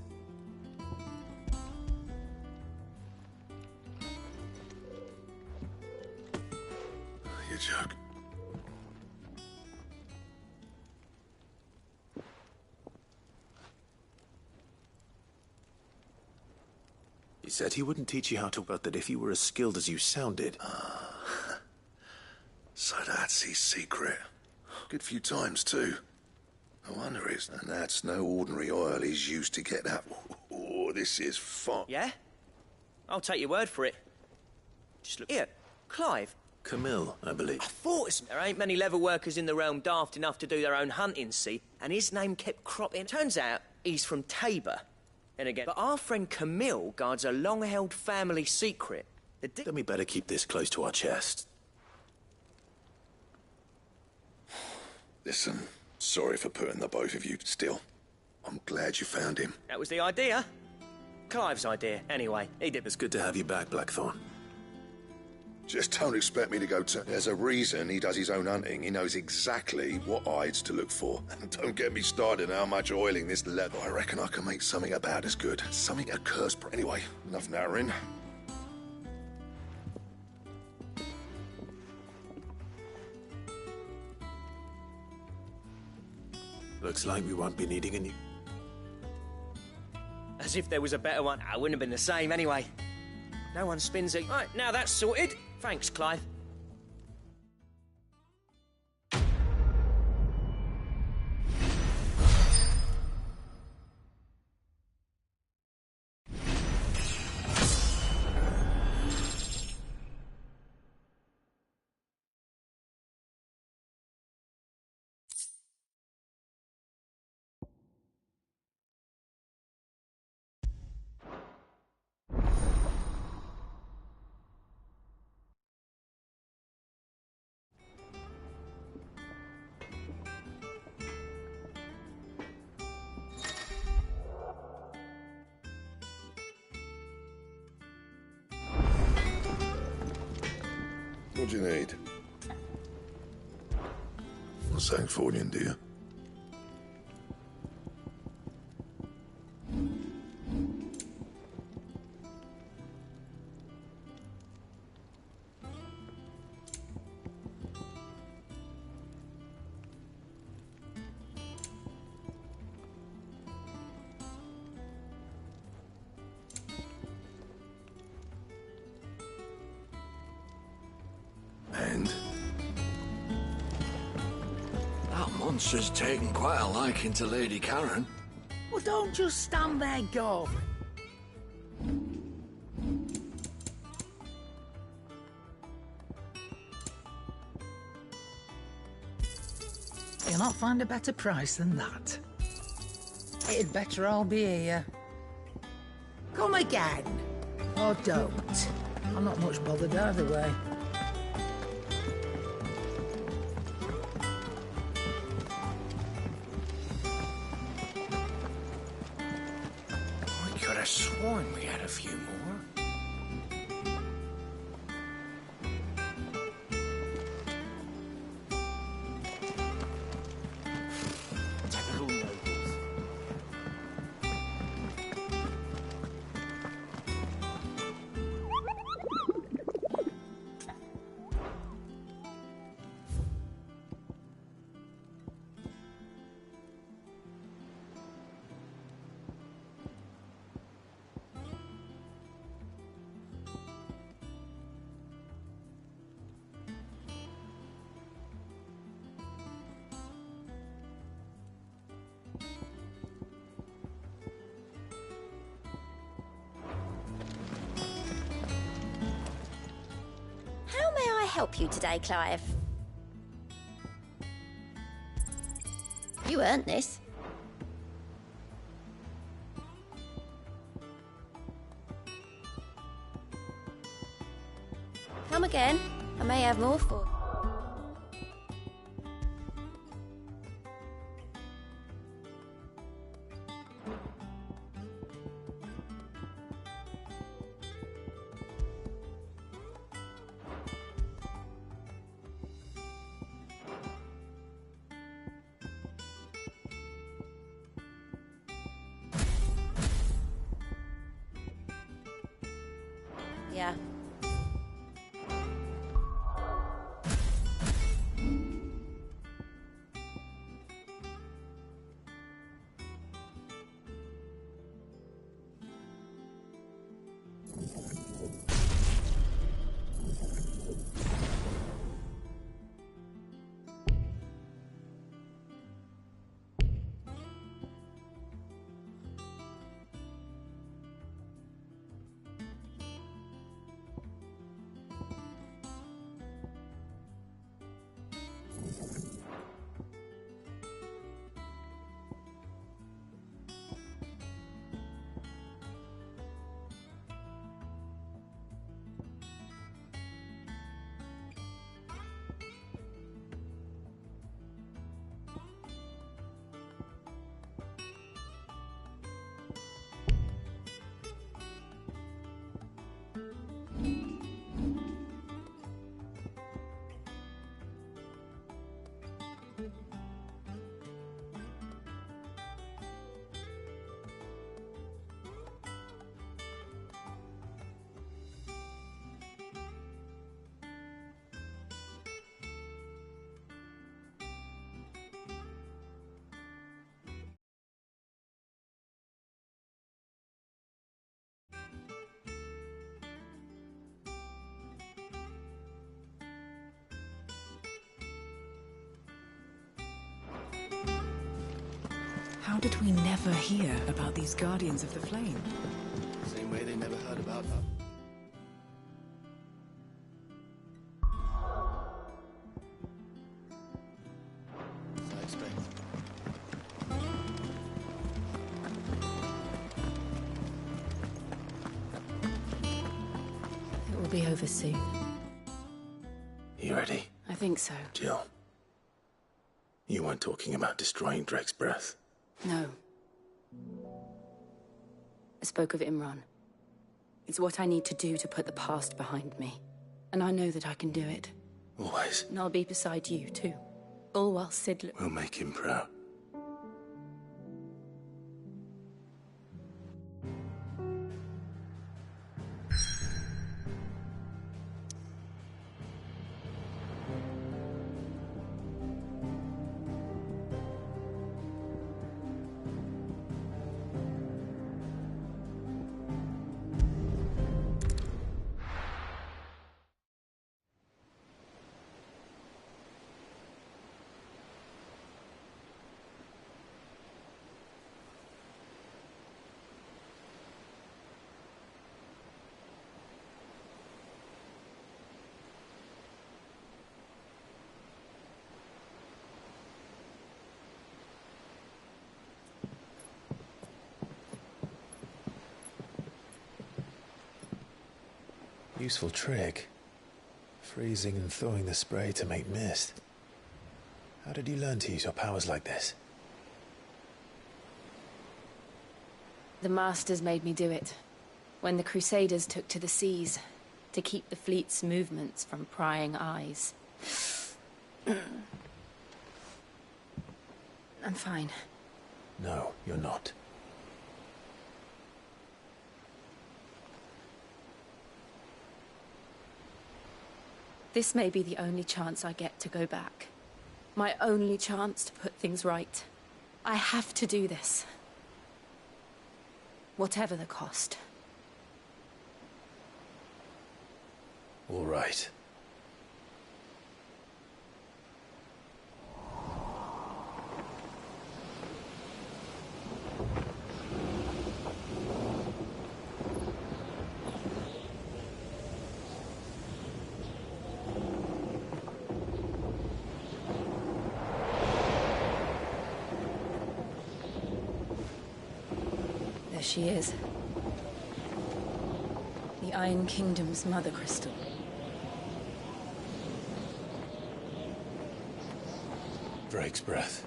You joke. He said he wouldn't teach you how to, but that if you were as skilled as you sounded. So that's his secret. Good few times, too. No wonder it's... And that's no ordinary oil he's used to get that... Oh, this is fun. Yeah? I'll take your word for it. Just look... Here, Clive. Camille, I believe. I thought it's... There ain't many leather workers in the realm daft enough to do their own hunting, see? And his name kept cropping. Turns out he's from Tabor. And again, but our friend Camille guards a long-held family secret. Then we better keep this close to our chest. Listen, sorry for putting the both of you still. I'm glad you found him. That was the idea. Clive's idea, anyway. He did. It's good to have you back, Blackthorn. Just don't expect me to go to... There's a reason he does his own hunting. He knows exactly what hides to look for. And don't get me started on how much oiling this leather. I reckon I can make something about as good. Something a curse... Anyway, enough narrowing. Looks like we won't be needing a new... As if there was a better one. I wouldn't have been the same anyway. No one spins it. Right, now that's sorted. Thanks, Clive. What do you need? Not saying for you, do you? Monster's taken quite a liking to Lady Karen. Well, don't just stand there, Gov. You'll not find a better price than that. It'd better all be here. Come again. Or don't. I'm not much bothered either way. I could have sworn we had a few more. How may I help you today, Clive? You earned this. Come again. I may have more for. Yeah. How did we never hear about these Guardians of the Flame? Same way they never heard about that. I expect. It will be over soon. You ready? I think so. Jill, you weren't talking about destroying Drake's breath. No. I spoke of Imran. It's what I need to do to put the past behind me. And I know that I can do it. Always. And I'll be beside you, too. All while Sid... We'll make him proud. Useful trick. Freezing and thawing the spray to make mist. How did you learn to use your powers like this? The Masters made me do it. When the Crusaders took to the seas, to keep the fleet's movements from prying eyes. I'm fine. No, you're not. This may be the only chance I get to go back. My only chance to put things right. I have to do this. Whatever the cost. All right. There she is. The Iron Kingdom's Mother Crystal. Drake's breath.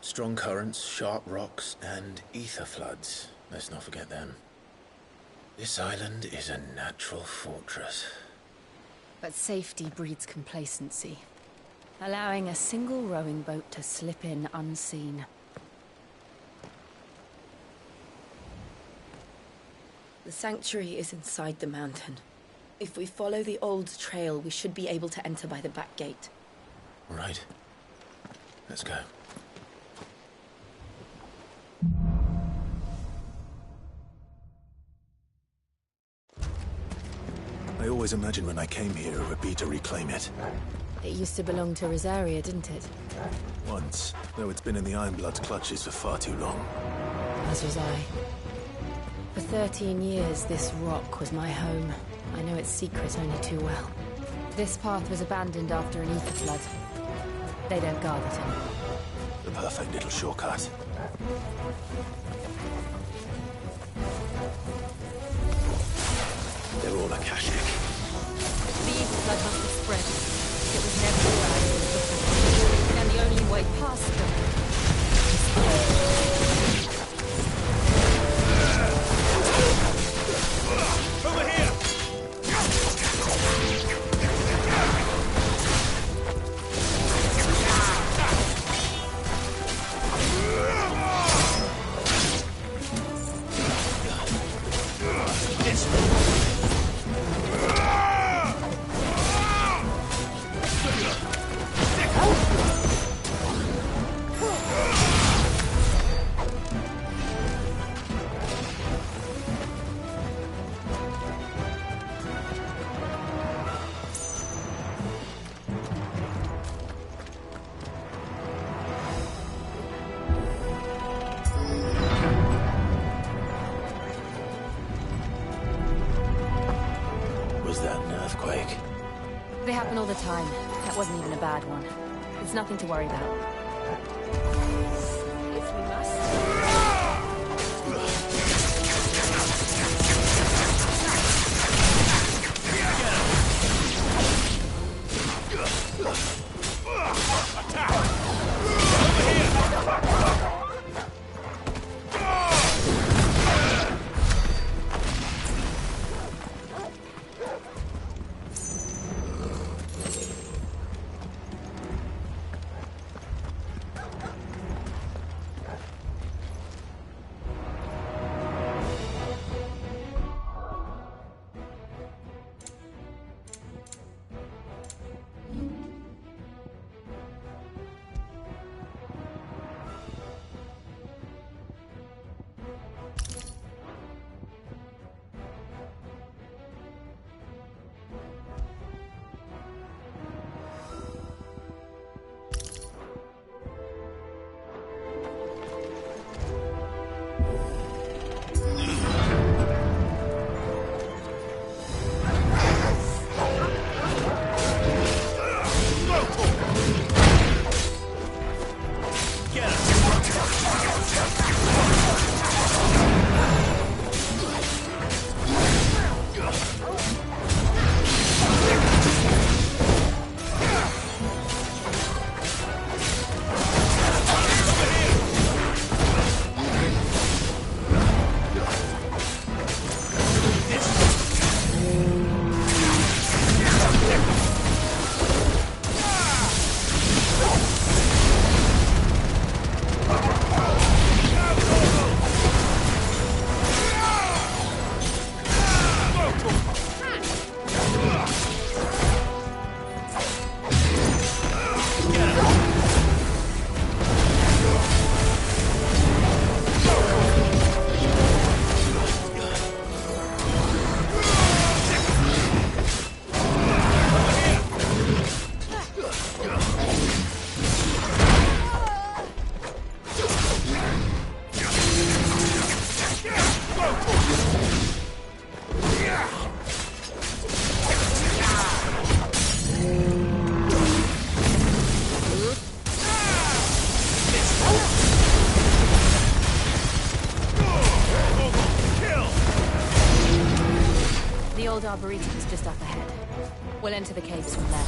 Strong currents, sharp rocks, and ether floods. Let's not forget them. This island is a natural fortress. But safety breeds complacency. Allowing a single rowing boat to slip in unseen. The sanctuary is inside the mountain. If we follow the old trail, we should be able to enter by the back gate. All right. Let's go. I always imagined when I came here it would be to reclaim it. It used to belong to Rosaria, didn't it? Once, though it's been in the Ironblood's clutches for far too long. As was I. For 13 years, this rock was my home. I know its secret only too well. This path was abandoned after an ether flood. They don't guard it anymore. The perfect little shortcut. They're all Akashic. The ether flood must have spread. It was never around, and the only way past them Over here! They happen all the time. That wasn't even a bad one. It's nothing to worry about. If we must. Attack! Over here! Old Arboretum is just up ahead. We'll enter the caves from there.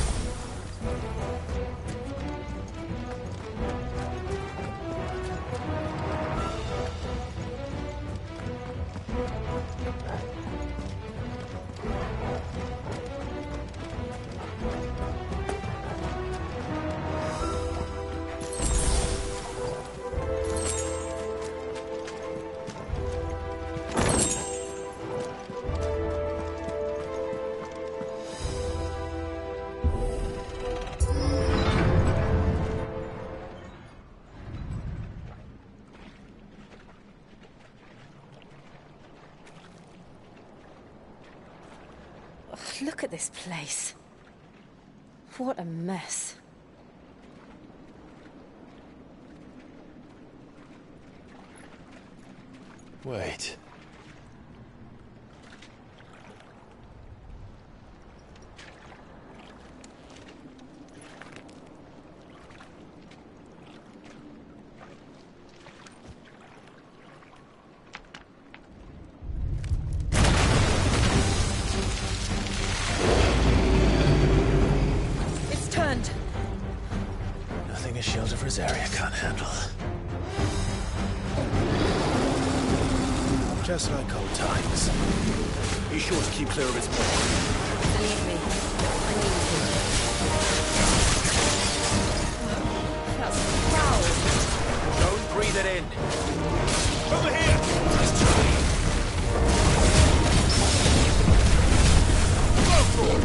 Look at this place. What a mess. Wait. Nothing a shield of Rosaria can't handle. Just like old times. Be sure to keep clear of its maw. Believe me, I need to. That's foul. Don't breathe it in. Over here! Go for it!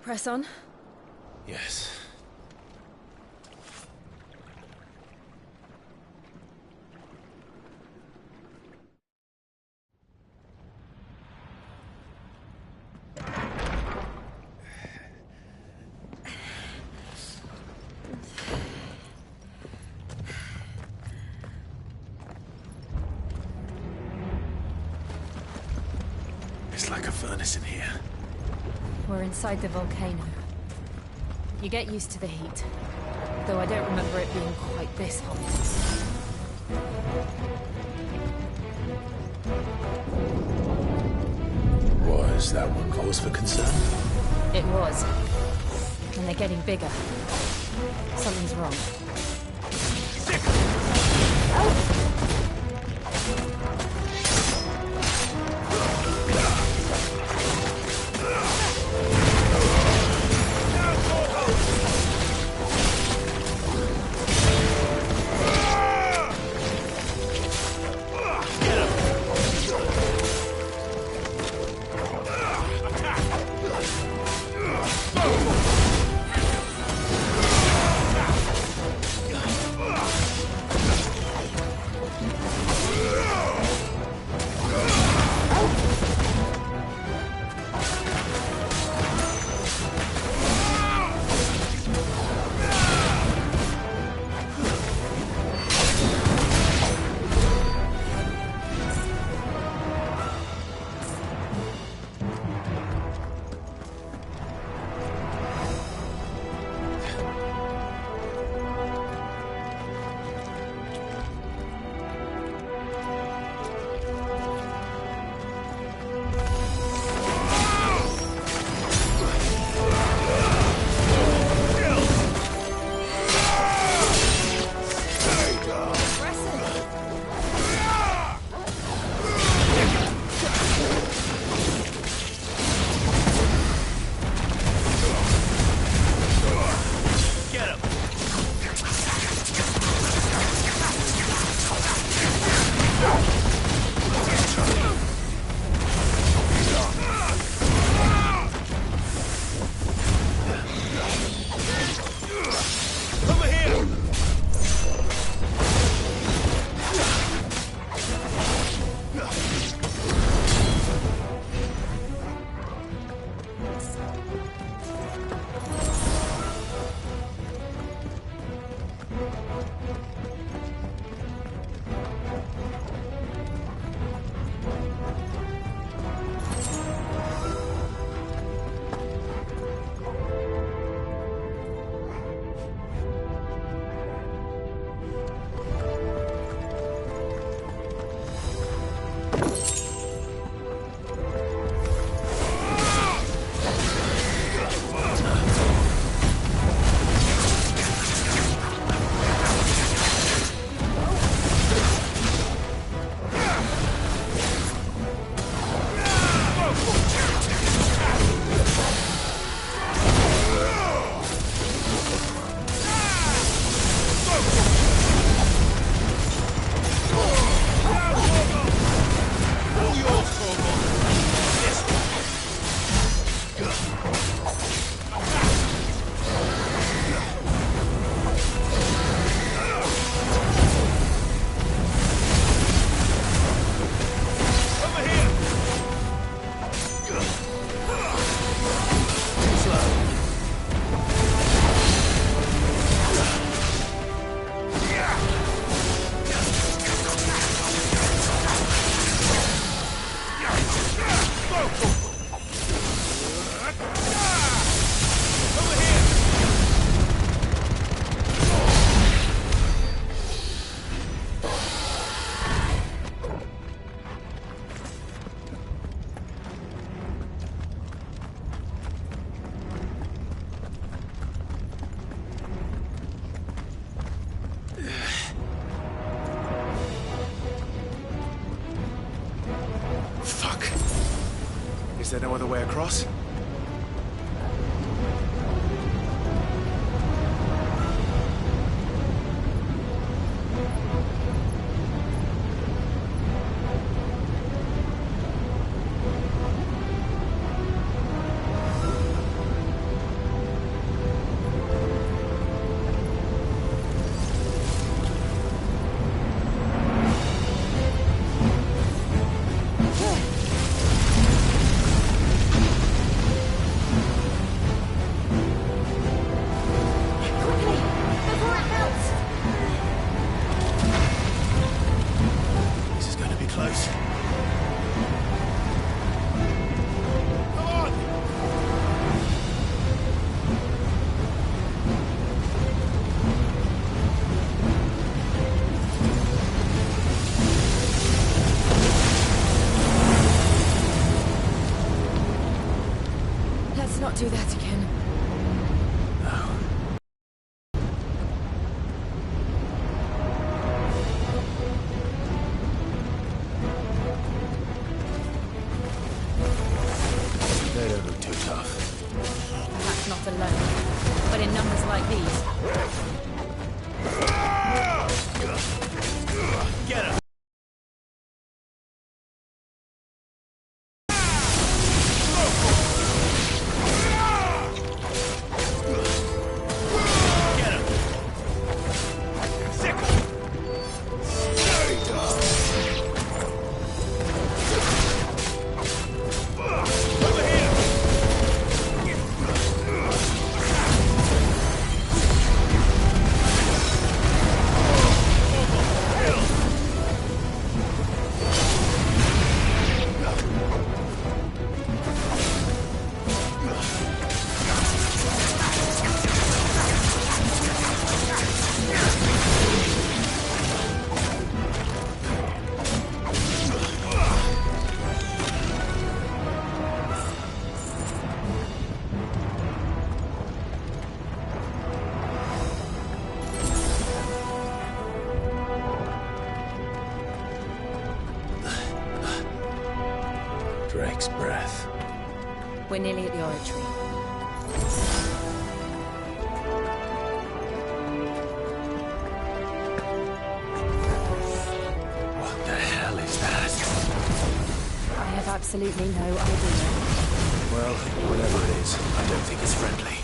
Press on. Yes. It's like a furnace in here. We're inside the volcano. You get used to the heat, though I don't remember it being quite this hot. Was that one cause for concern? It was. And they're getting bigger. Something's wrong. Is there no other way across? not do that again. They don't look too tough. Perhaps not alone, but in numbers like these. Get him! Drake's breath. We're nearly at the oratory. What the hell is that? I have absolutely no idea. Well, whatever it is, I don't think it's friendly.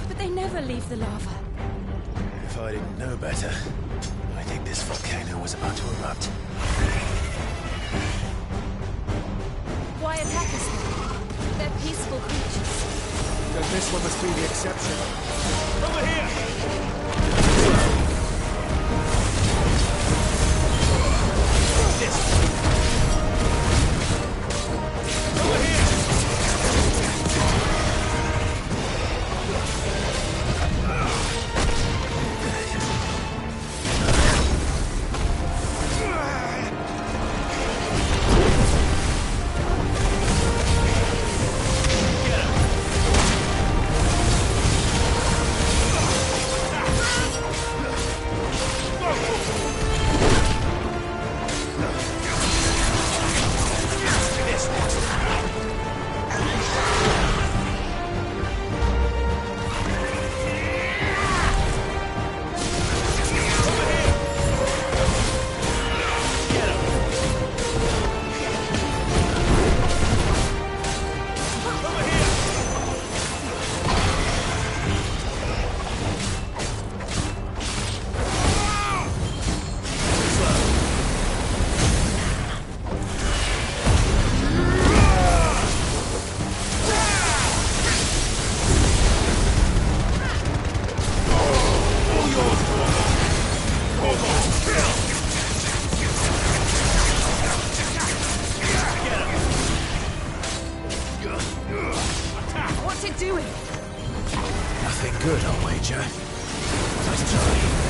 But they never leave the lava. If I didn't know better, I think this volcano was about to erupt. Why attack us then? They're peaceful creatures. Then this one must be the exception. Over here! This way. Get him! What's it doing? Nothing good, I'll wager. Nice try.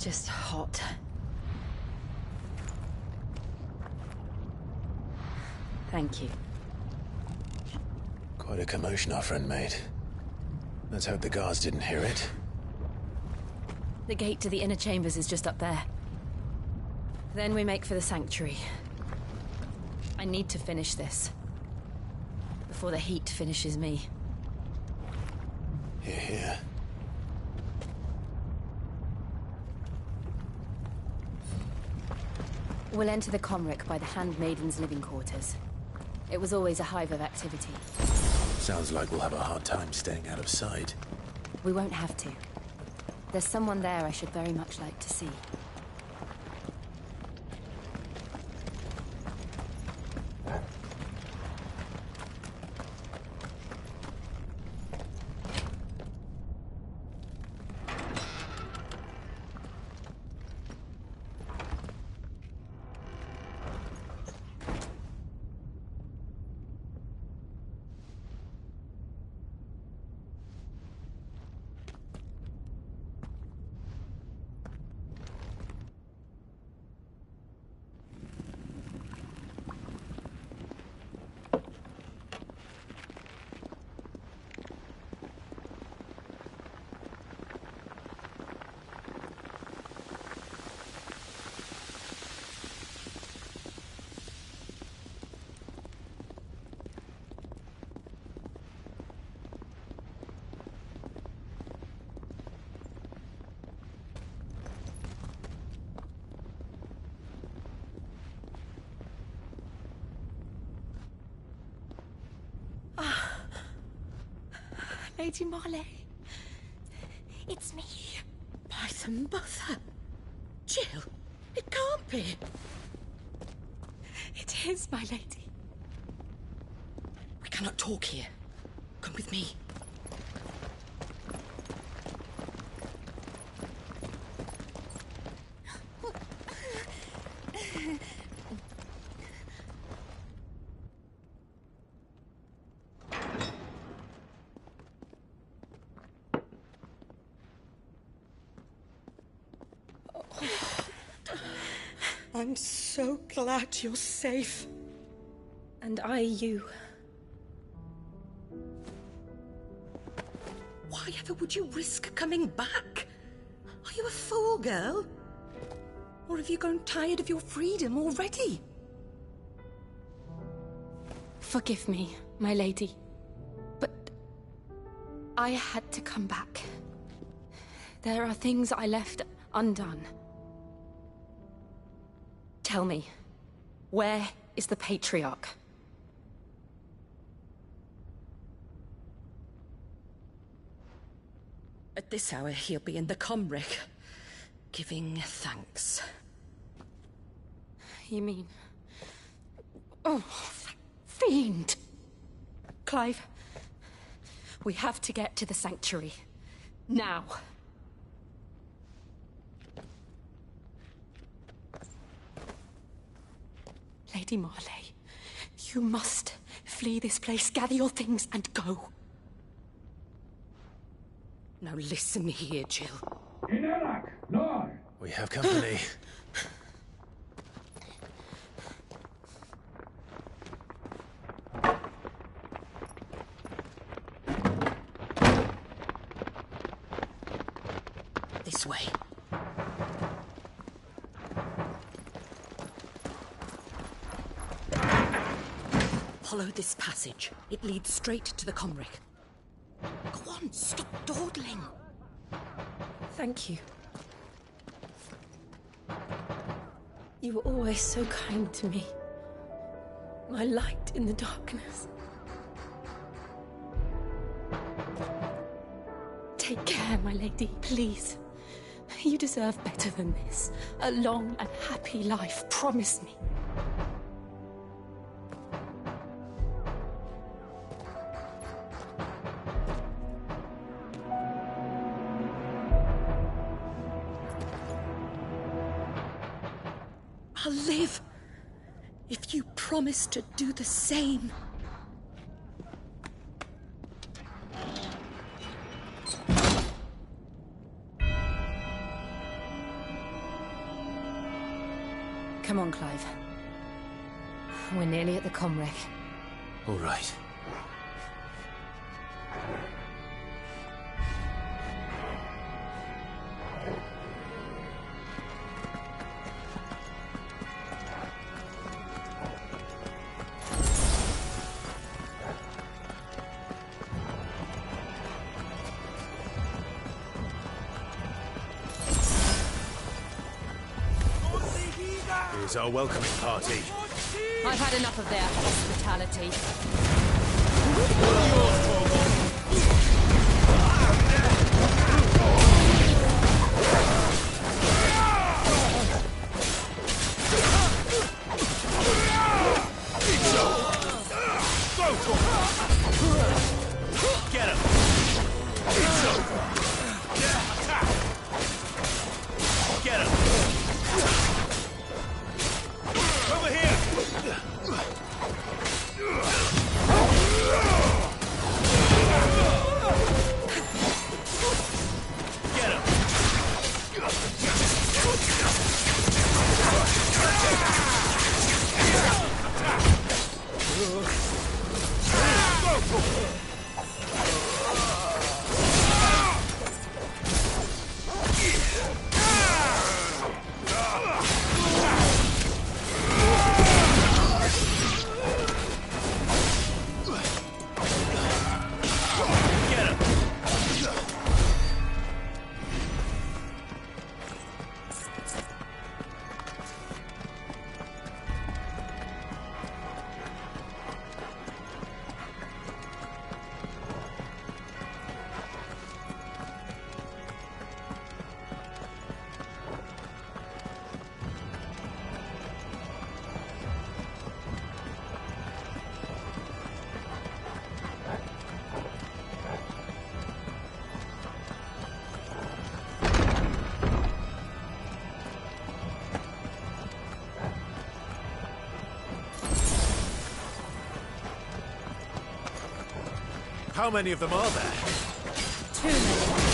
Just hot. Thank you. Quite a commotion our friend made. Let's hope the guards didn't hear it. The gate to the inner chambers is just up there. Then we make for the sanctuary. I need to finish this. Before the heat finishes me. Hear, hear. We'll enter the Comric by the Handmaiden's living quarters. It was always a hive of activity. Sounds like we'll have a hard time staying out of sight. We won't have to. There's someone there I should very much like to see. Lady Marley. It's me. By the mother. Jill, it can't be. It is, my lady. We cannot talk here. Come with me. I'm so glad you're safe. And I you. Why ever would you risk coming back? Are you a fool, girl? Or have you grown tired of your freedom already? Forgive me, my lady. But I had to come back. There are things I left undone. Tell me, where is the Patriarch? At this hour, he'll be in the Comric, giving thanks. You mean... Oh, that fiend! Clive, we have to get to the sanctuary. Now. Lady Marley, you must flee this place, gather your things, and go. Now listen here, Jill. We have company. This way. Follow this passage. It leads straight to the Comric. Go on, stop dawdling. Thank you. You were always so kind to me. My light in the darkness. Take care, my lady, please. You deserve better than this. A long and happy life, promise me. I'll live if you promise to do the same. Come on, Clive. We're nearly at the Comric. All right. Here's our welcoming party. I've had enough of their hospitality. Get him! It's over! Get him! Over here! Get him! How many of them are there? Too many.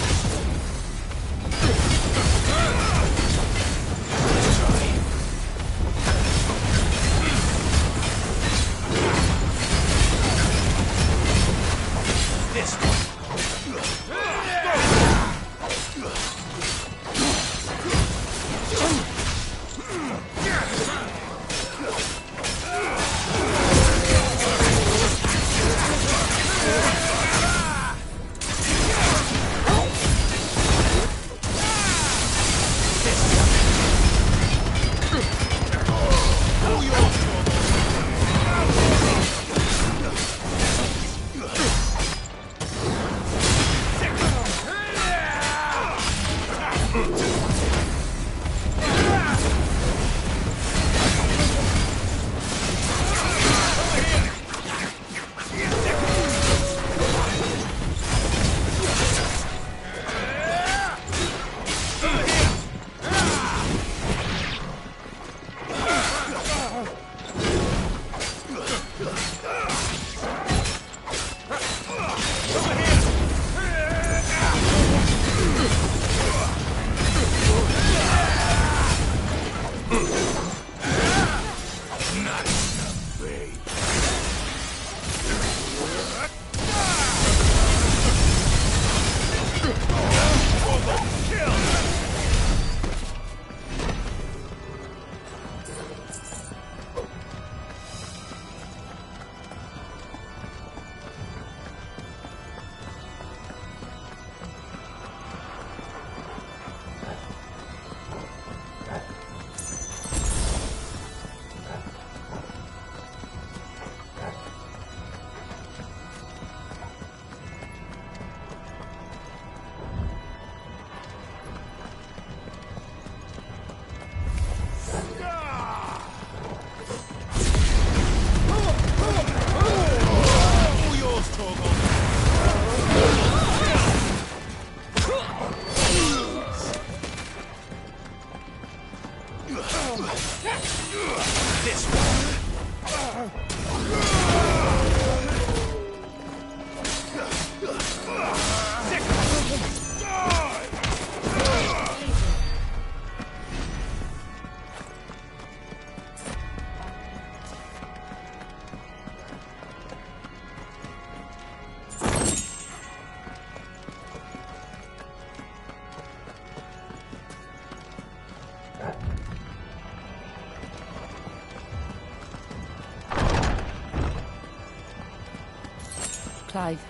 Clive,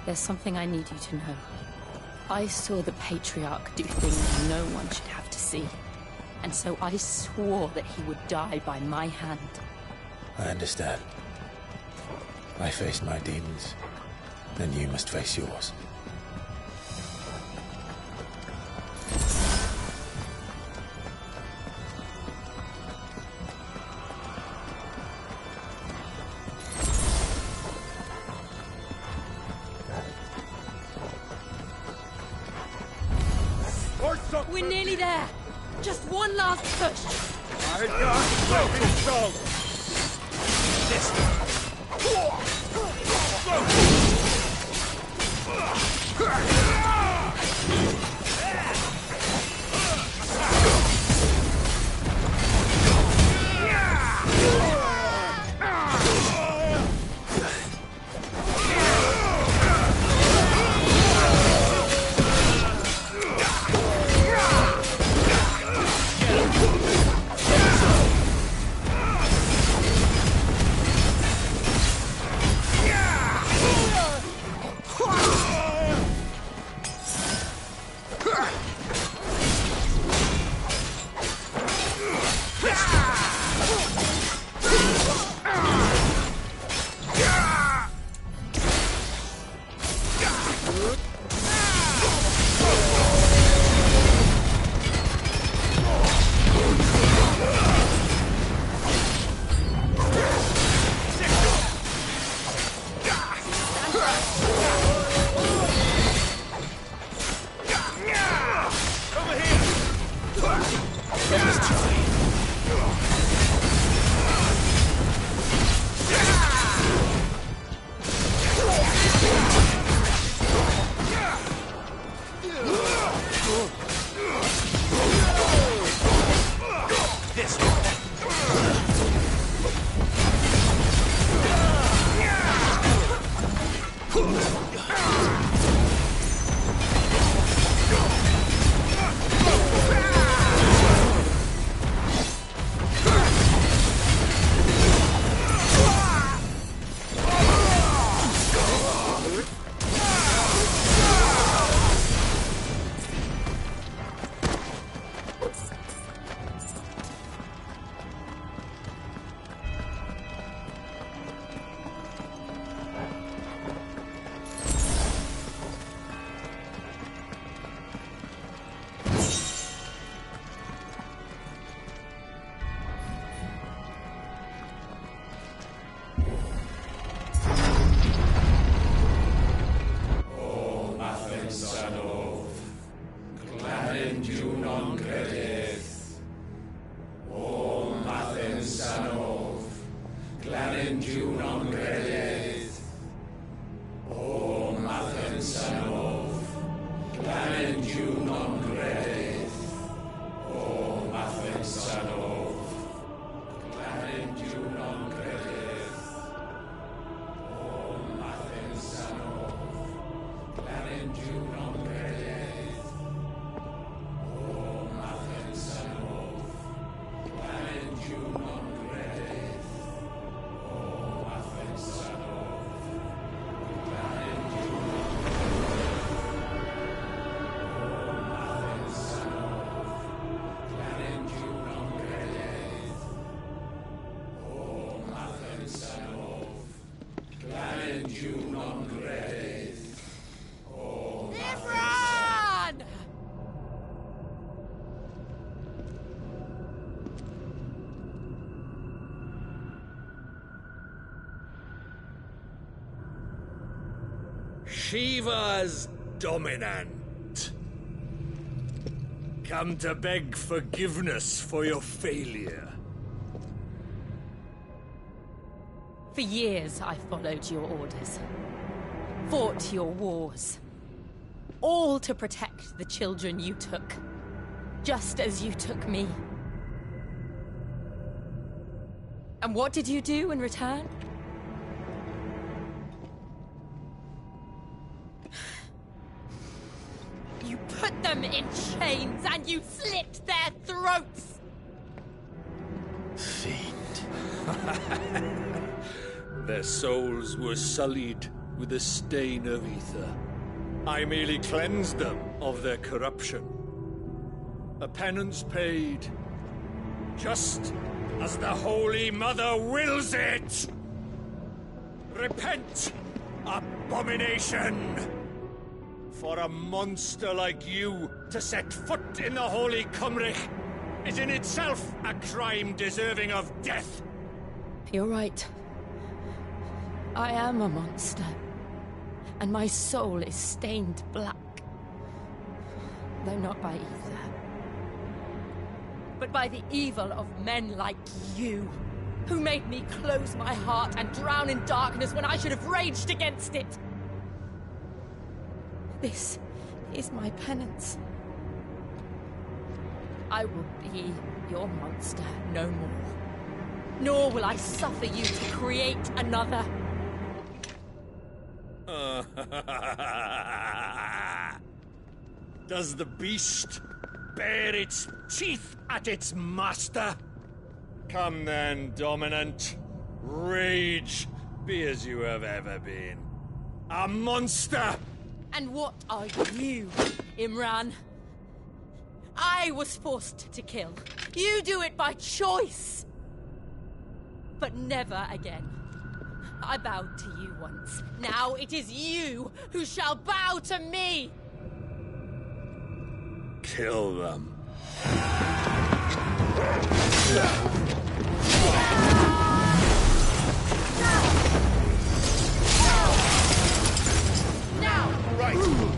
there's something I need you to know. I saw the Patriarch do things no one should have to see. And so I swore that he would die by my hand. I understand. I faced my demons. Then you must face yours. We're nearly there. Just one last push. I got well controlled. This way. Shiva's dominant. Come to beg forgiveness for your failure. For years, I followed your orders. Fought your wars. All to protect the children you took. Just as you took me. And what did you do in return? You put them in chains and you slit their throats! Fiend. Their souls were sullied with the stain of ether. I merely cleansed them of their corruption. A penance paid, just as the Holy Mother wills it! Repent, abomination! For a monster like you to set foot in the Holy Cymric is in itself a crime deserving of death. You're right. I am a monster. And my soul is stained black. Though not by ether. But by the evil of men like you, who made me close my heart and drown in darkness when I should have raged against it. This is my penance. I will be your monster no more. Nor will I suffer you to create another. Does the beast bare its teeth at its master? Come then, dominant. Rage, be as you have ever been. A monster! And what are you, Imran? I was forced to kill. You do it by choice. But never again. I bowed to you once. Now it is you who shall bow to me! Kill them. Now! Right!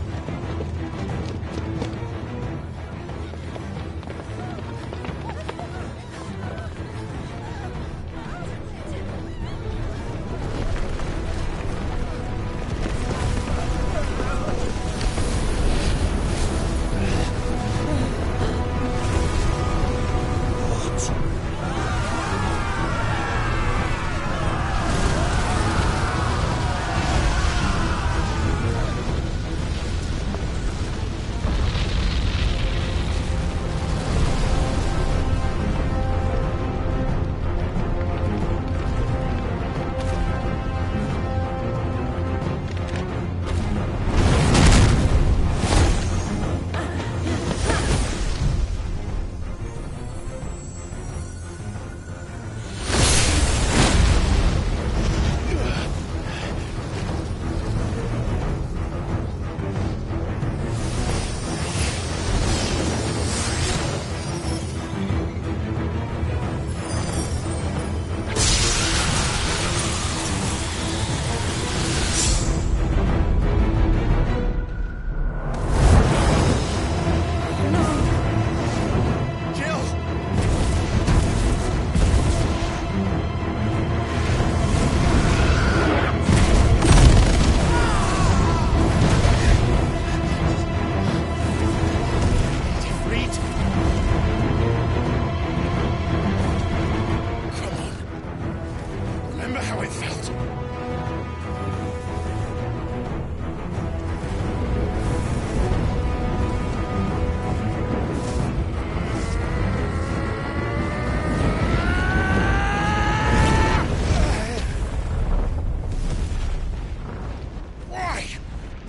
how it felt.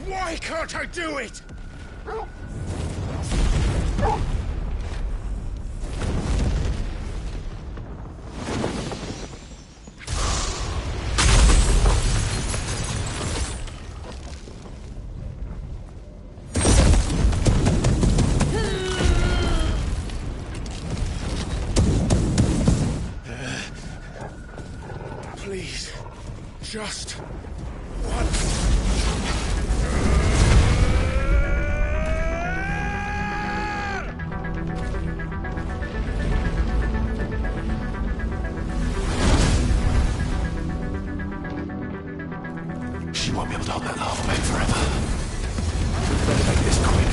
Why can't I do it? Please, just once. She won't be able to hold that lava back forever. Better make this quick.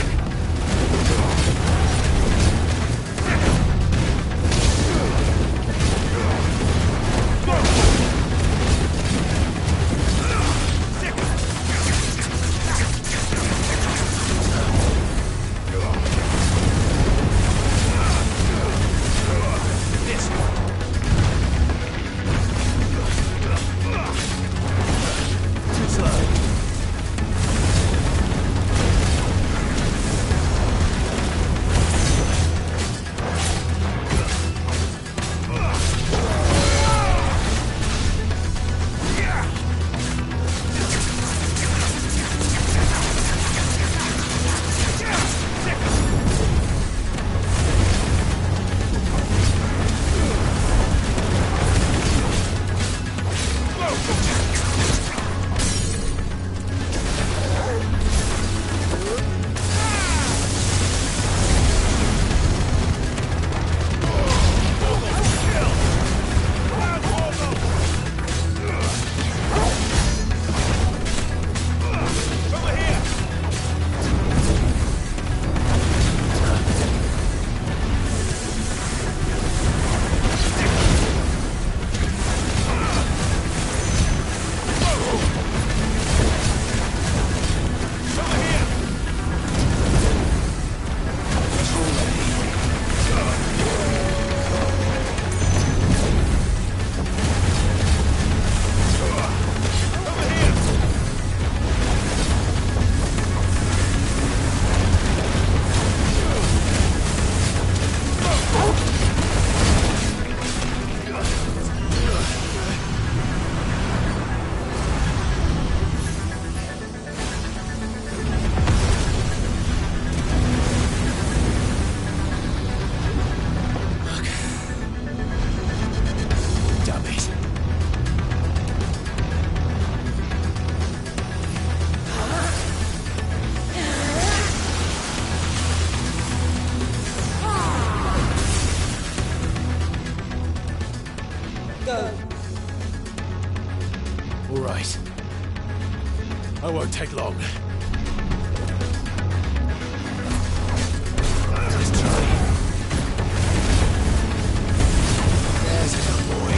All right. I won't take long. Let's try. There's a good boy.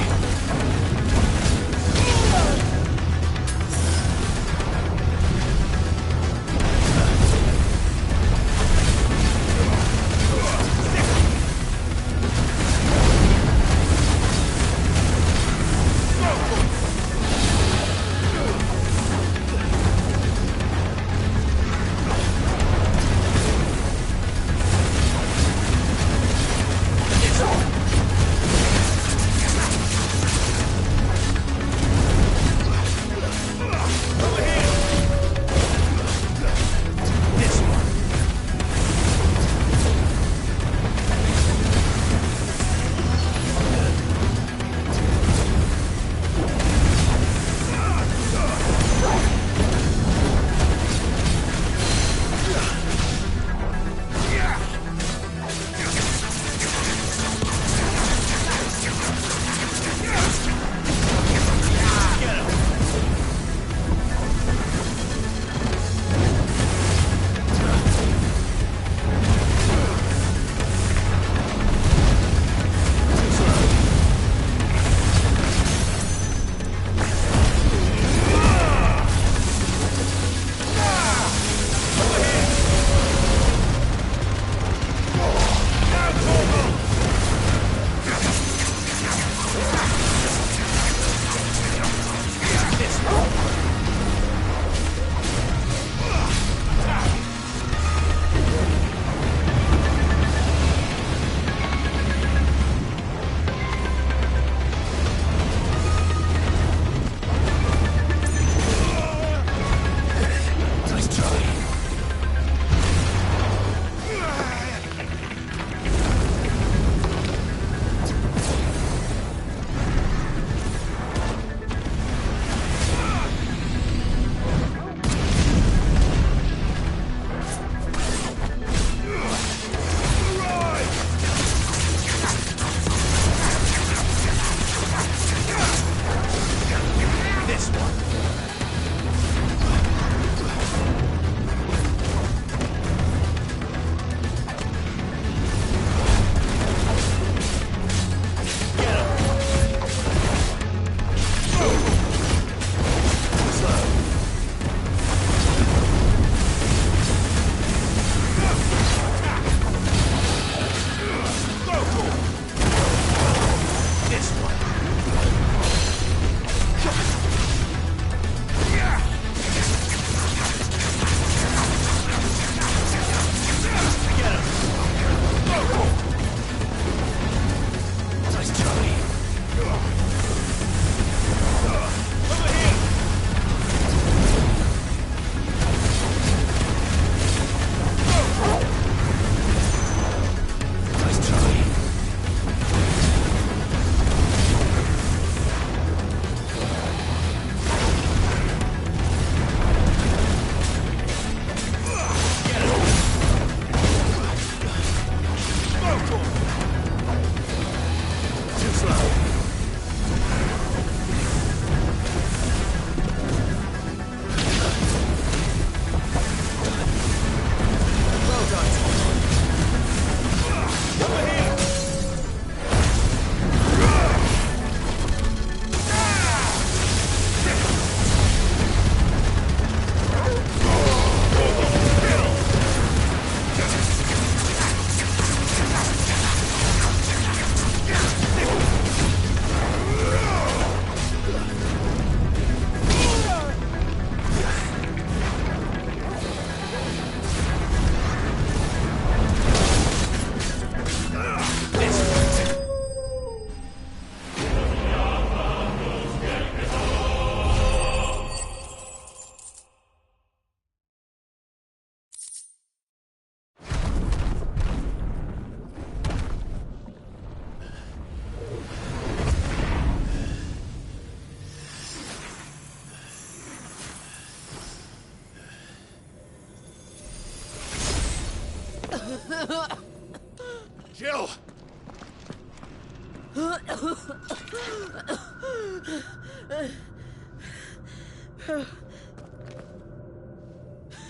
Jill!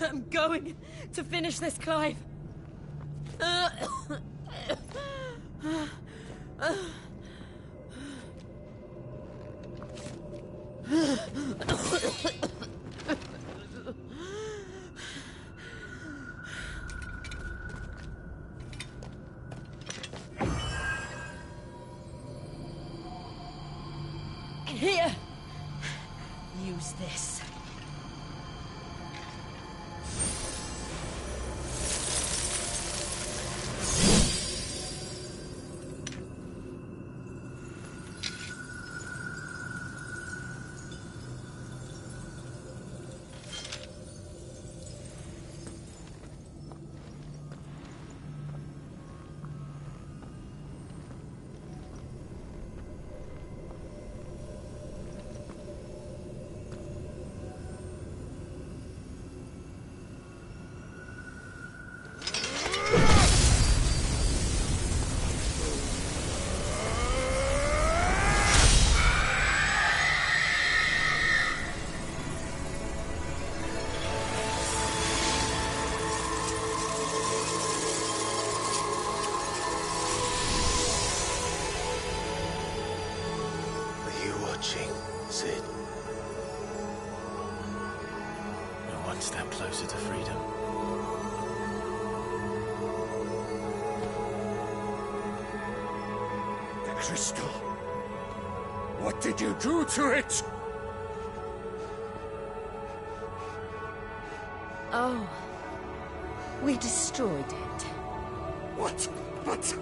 I'm going to finish this, Clive. Here. Use this. Sid. We're one step closer to freedom. The crystal. What did you do to it? Oh. We destroyed it. What? But...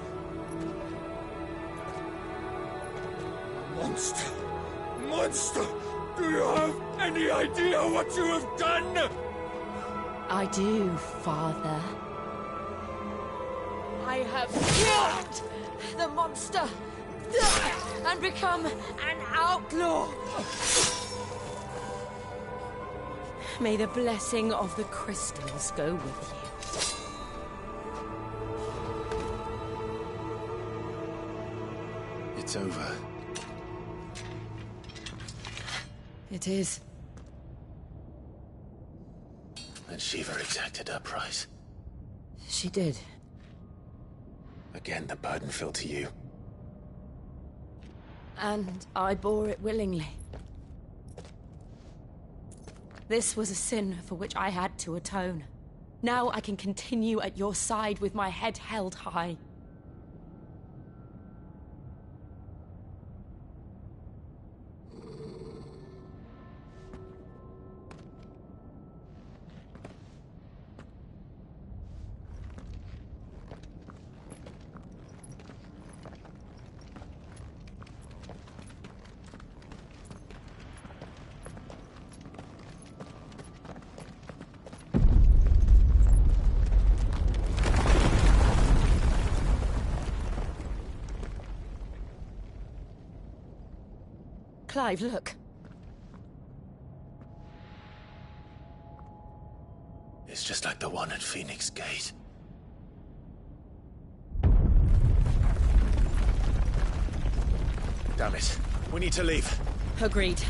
Monster! Monster! Do you have any idea what you have done? I do, Father. I have killed the monster and become an outlaw. May the blessing of the crystals go with you. It's over. It is. And Shiva exacted her price. She did. Again, the burden fell to you. And I bore it willingly. This was a sin for which I had to atone. Now I can continue at your side with my head held high. Clive, look. It's just like the one at Phoenix Gate. Damn it. We need to leave. Agreed.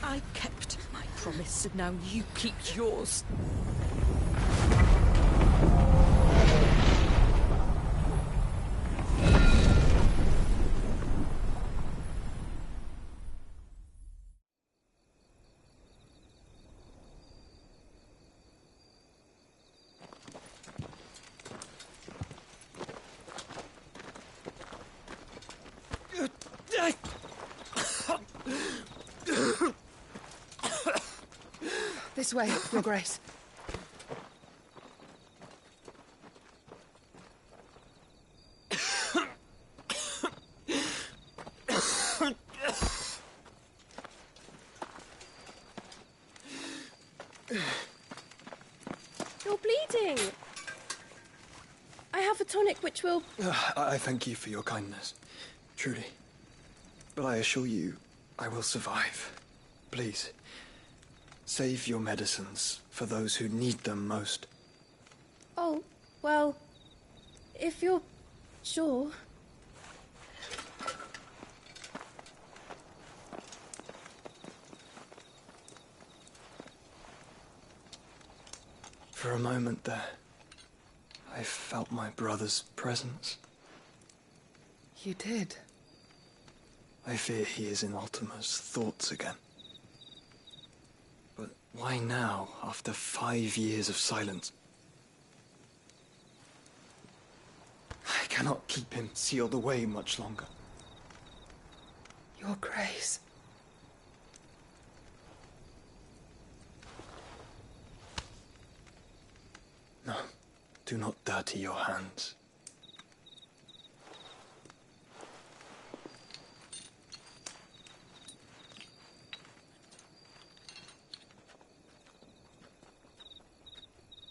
I kept my promise, and now you keep yours. This way, Your Grace. You're bleeding. I have a tonic which will... I thank you for your kindness, truly. But I assure you, I will survive. Please, save your medicines for those who need them most. Oh, well, if you're sure... For a moment there, I felt my brother's presence. You did? I fear he is in Ultima's thoughts again. But why now, after 5 years of silence? I cannot keep him sealed away much longer. Your Grace. No, do not dirty your hands.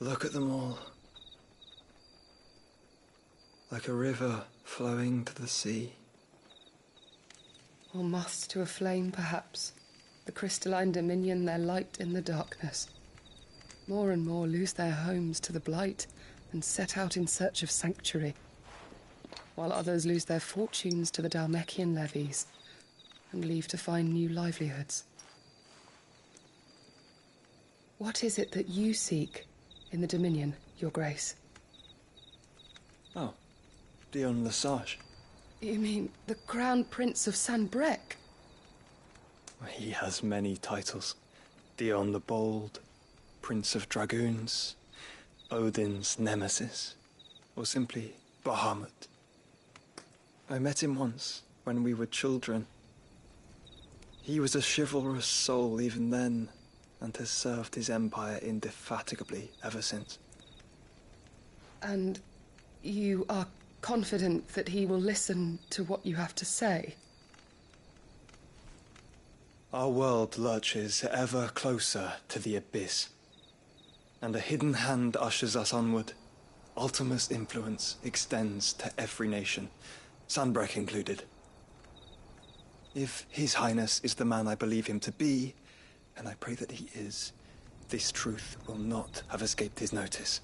Look at them all. Like a river flowing to the sea. Or moths to a flame, perhaps. The crystalline dominion, their light in the darkness. More and more lose their homes to the blight and set out in search of sanctuary, while others lose their fortunes to the Dhalmekian levies and leave to find new livelihoods. What is it that you seek in the Dominion, Your Grace? Oh, Dion Lesage. You mean the Crown Prince of Sanbrec? He has many titles. Dion the Bold, Prince of Dragoons, Odin's Nemesis, or simply Bahamut. I met him once, when we were children. He was a chivalrous soul even then, and has served his empire indefatigably ever since. And you are confident that he will listen to what you have to say? Our world lurches ever closer to the abyss, and a hidden hand ushers us onward. Ultima's influence extends to every nation, Sanbrec included. If His Highness is the man I believe him to be, and I pray that he is, this truth will not have escaped his notice.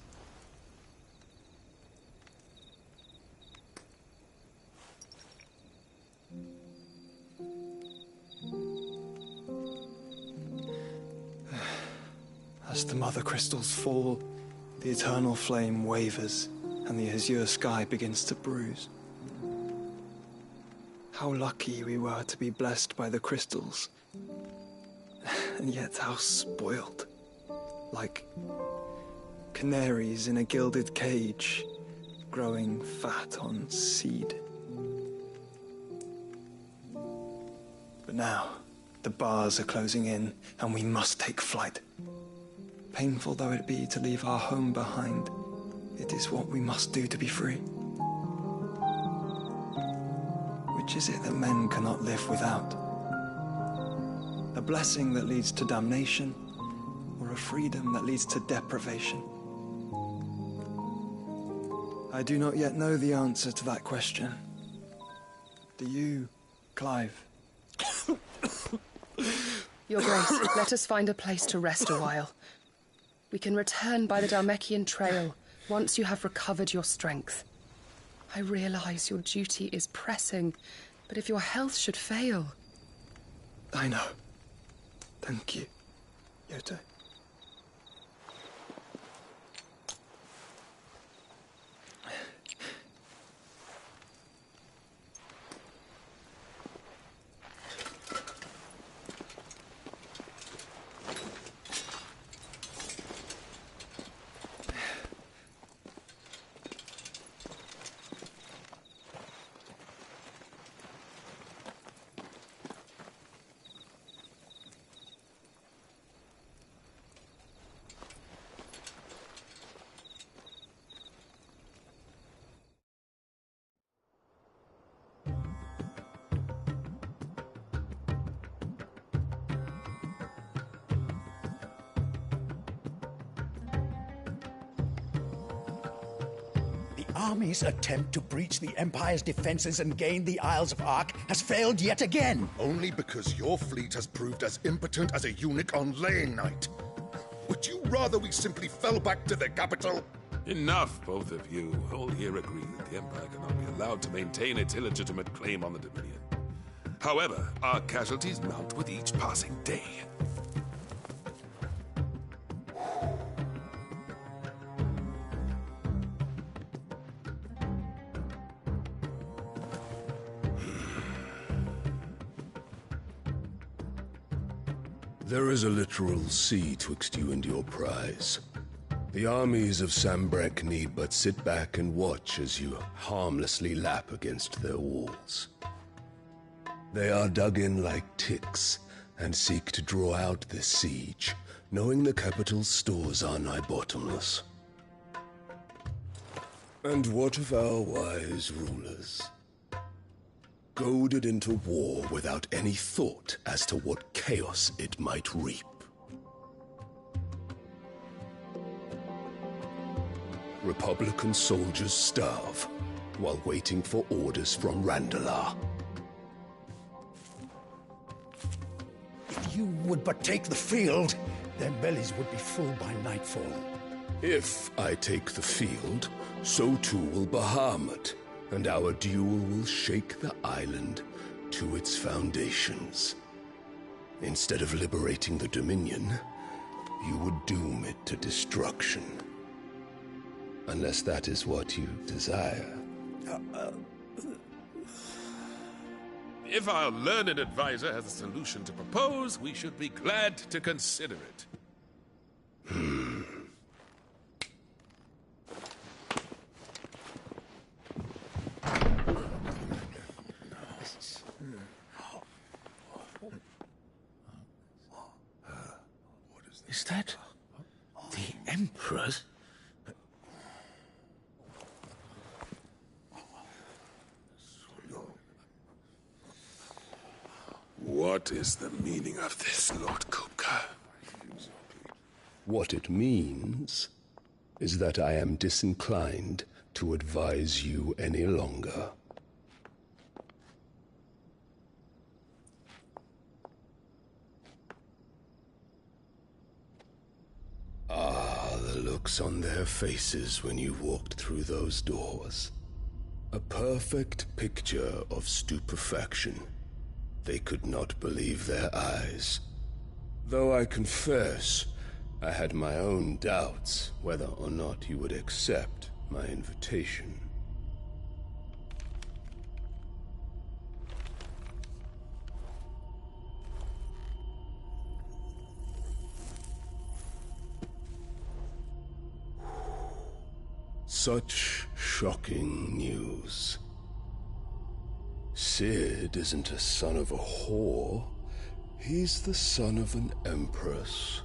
As the mother crystals fall, the eternal flame wavers, and the azure sky begins to bruise. How lucky we were to be blessed by the crystals, and yet how spoiled. Like canaries in a gilded cage, growing fat on seed. But now, the bars are closing in, and we must take flight. Painful though it be to leave our home behind, it is what we must do to be free. Which is it that men cannot live without? A blessing that leads to damnation, or a freedom that leads to deprivation? I do not yet know the answer to that question. Do you, Clive? Your Grace, let us find a place to rest a while. We can return by the Dhalmekian trail once you have recovered your strength. I realize your duty is pressing, but if your health should fail... I know. Thank you, Yote. army's attempt to breach the Empire's defenses and gain the Isles of Ark has failed yet again. Only because your fleet has proved as impotent as a eunuch on laying night. Would you rather we simply fell back to the capital? Enough, both of you. All here agree that the Empire cannot be allowed to maintain its illegitimate claim on the Dominion. However, our casualties mount with each passing day. There is a literal sea twixt you and your prize. The armies of Sambrek need but sit back and watch as you harmlessly lap against their walls. They are dug in like ticks and seek to draw out this siege, knowing the capital's stores are nigh bottomless. And what of our wise rulers? Goaded into war without any thought as to what chaos it might reap. Republican soldiers starve while waiting for orders from Randalar. If you would but take the field, their bellies would be full by nightfall. If I take the field, so too will Bahamut, and our duel will shake the island to its foundations. Instead of liberating the Dominion, you would doom it to destruction. Unless that is what you desire. If our learned advisor has a solution to propose, we should be glad to consider it. Is that the Emperor's? What is the meaning of this, Lord Kupka? What it means is that I am disinclined to advise you any longer. Ah, the looks on their faces when you walked through those doors. A perfect picture of stupefaction. They could not believe their eyes. Though I confess, I had my own doubts whether or not you would accept my invitation. Such shocking news. Sid isn't a son of a whore. He's the son of an empress.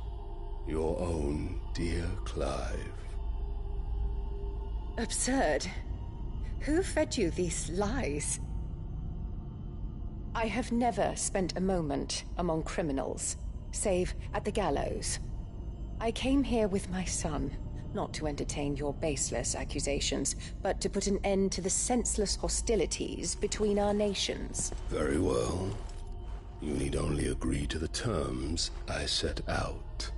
Your own dear Clive. Absurd. Who fed you these lies? I have never spent a moment among criminals, save at the gallows. I came here with my son, not to entertain your baseless accusations, but to put an end to the senseless hostilities between our nations. Very well. You need only agree to the terms I set out.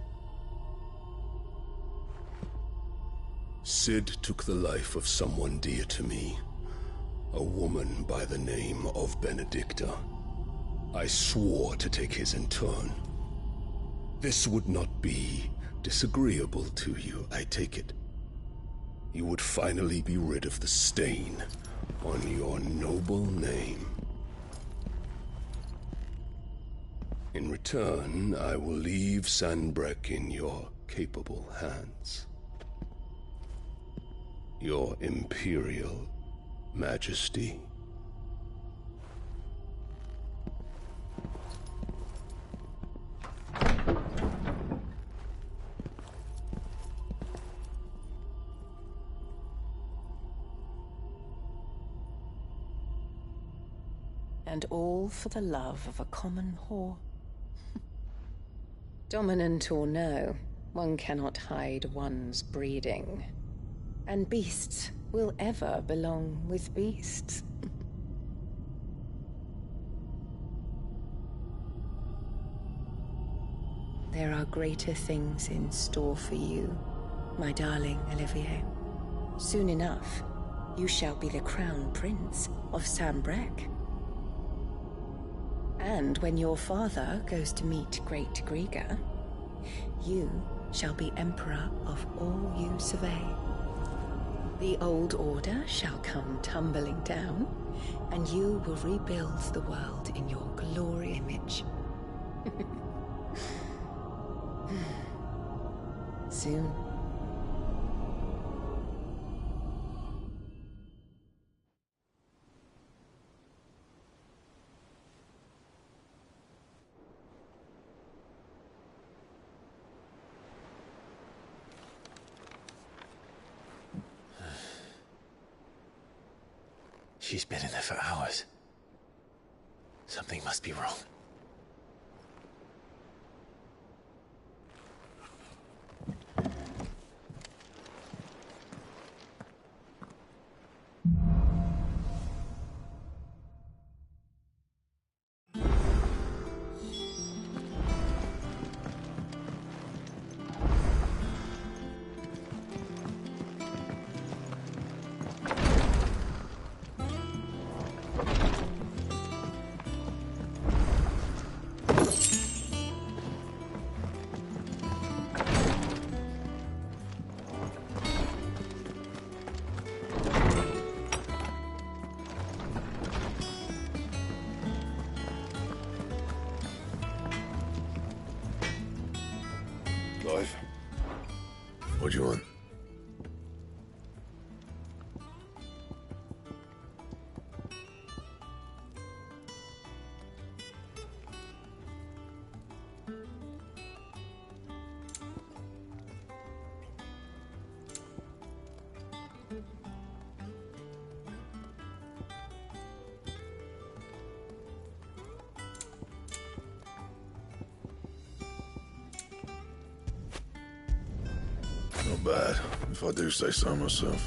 Sid took the life of someone dear to me, a woman by the name of Benedicta. I swore to take his in turn. This would not be disagreeable to you, I take it. You would finally be rid of the stain on your noble name. In return, I will leave Sanbrek in your capable hands. Your Imperial Majesty. And all for the love of a common whore. Dominant or no, one cannot hide one's breeding. And beasts will ever belong with beasts. There are greater things in store for you, my darling Olivier. Soon enough, you shall be the crown prince of Sambrec. And when your father goes to meet Great Grieger, you shall be emperor of all you survey. The old order shall come tumbling down, and you will rebuild the world in your glory image. Soon. She's been in there for hours. Something must be wrong. Clive, what do you want? Not bad, if I do say so myself.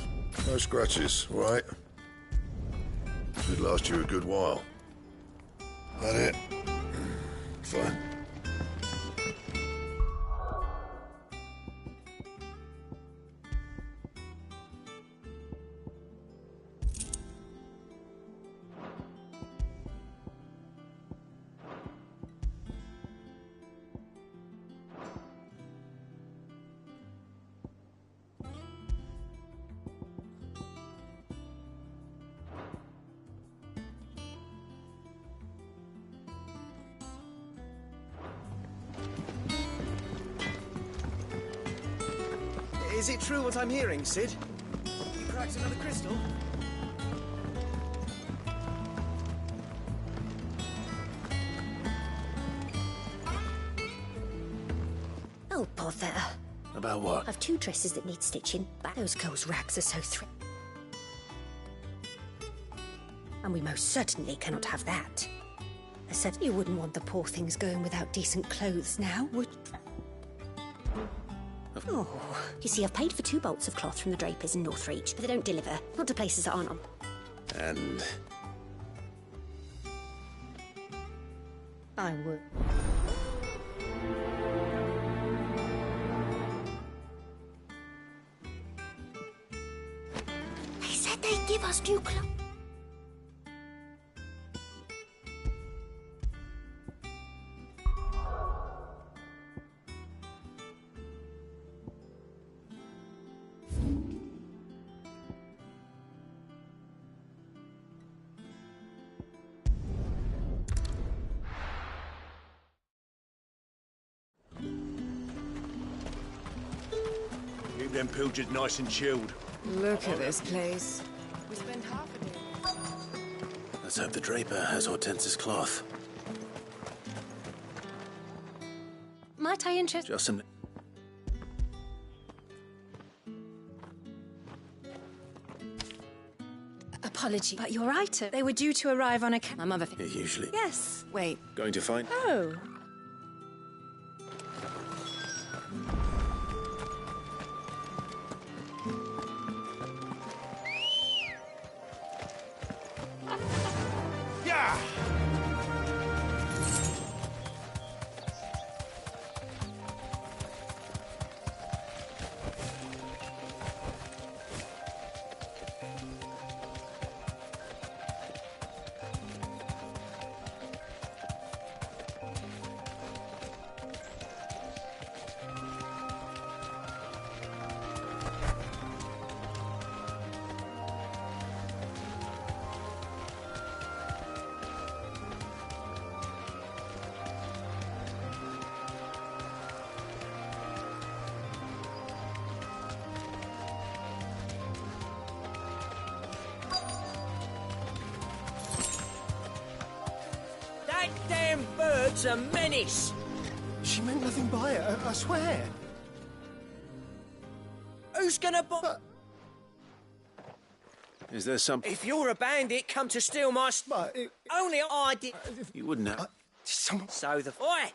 No scratches, right? Should last you a good while. That it? Fine. Is it true what I'm hearing, Sid? You cracked another crystal? Oh, bother. About what? I've 2 dresses that need stitching, but those girls' rags are so and we most certainly cannot have that. I said you wouldn't want the poor things going without decent clothes now, would... Oh, you see, I've paid for 2 bolts of cloth from the drapers in Northreach, but they don't deliver. Not to places that aren't on. And... I would. They said they'd give us new clothes. Keep them pilgers nice and chilled. Look at this place. We spend half a day. Let's hope the draper has Hortense's cloth. Might I interest... Just some... Apology, but you're right. They were due to arrive on a... My mother... Yeah, usually. Yes. Wait. Going to find... Oh. utter menace! She meant nothing by it, I swear. Who's gonna Is there some... If you're a bandit, come to steal my... Only I did... You wouldn't have... So the... Oi!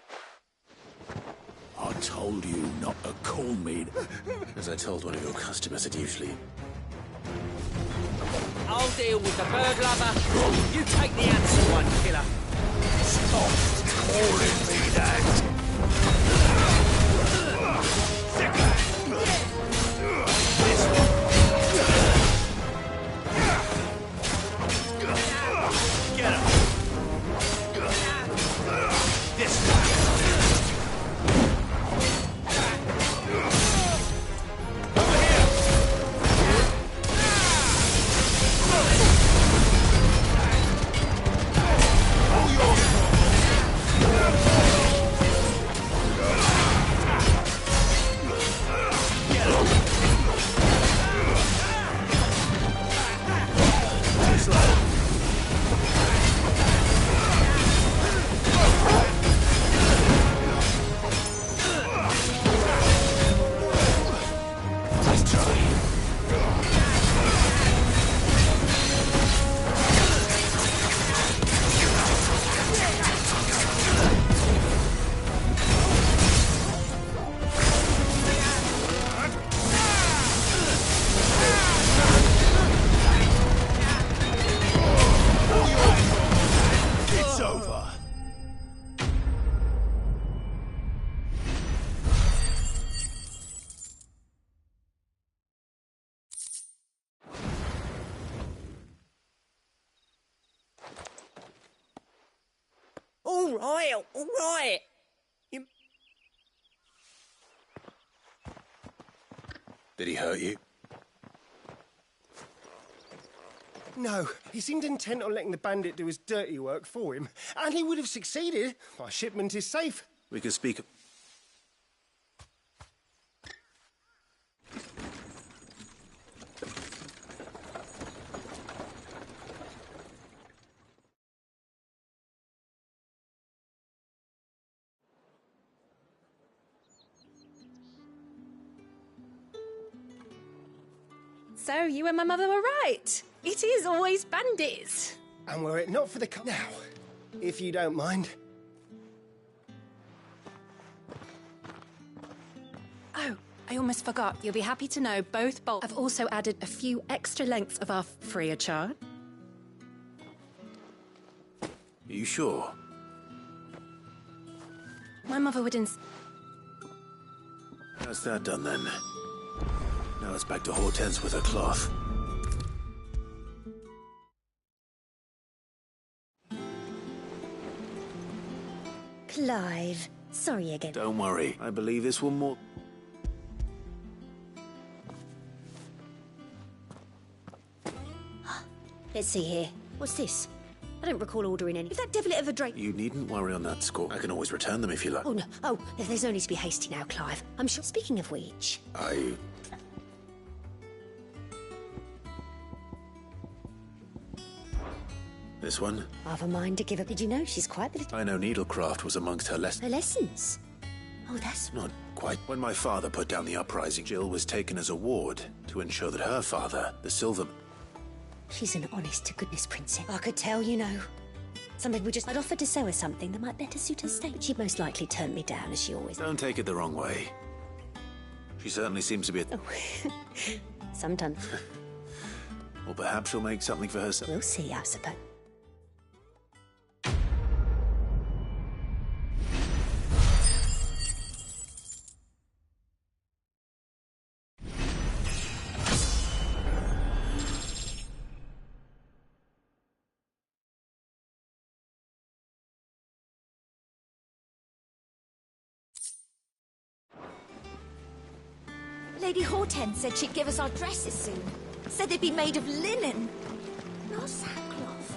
I told you not to call me. As I told one of your customers, it usually... I'll deal with the bird lover. You take the handsome one, killer. Stop calling me that! Get him! This way! All right. Did he hurt you? No, he seemed intent on letting the bandit do his dirty work for him, and he would have succeeded. My shipment is safe. We could speak... So, you and my mother were right. It is always bandits. And were it not for the... Now, if you don't mind. Oh, I almost forgot. You'll be happy to know both bolts have also added a few extra lengths of our free of charge. Are you sure? My mother would That's that done then. Now it's back to Hortense with her cloth. Clive, sorry again. Don't worry. I believe this will more... Let's see here. What's this? I don't recall ordering any. If that devil ever drank... You needn't worry on that score. I can always return them if you like. Oh, no. Oh, there's no need to be hasty now, Clive. I'm sure... Speaking of which... This one? I've a mind to give up. Did you know she's quite the little... I know needlecraft was amongst her lessons. Her lessons? Oh, that's... Not quite. When my father put down the uprising, Jill was taken as a ward to ensure that her father, the Silver... She's an honest-to-goodness princess. I could tell, you know. Somebody would just... I'd offered to sew her something that might better suit her state. But she'd most likely turn me down, as she always... Don't take it the wrong way. She certainly seems to be a... Oh. Sometimes. Or perhaps she'll make something for herself. We'll see, I suppose. Lady Hortense said she'd give us our dresses soon. Said they'd be made of linen, not sackcloth.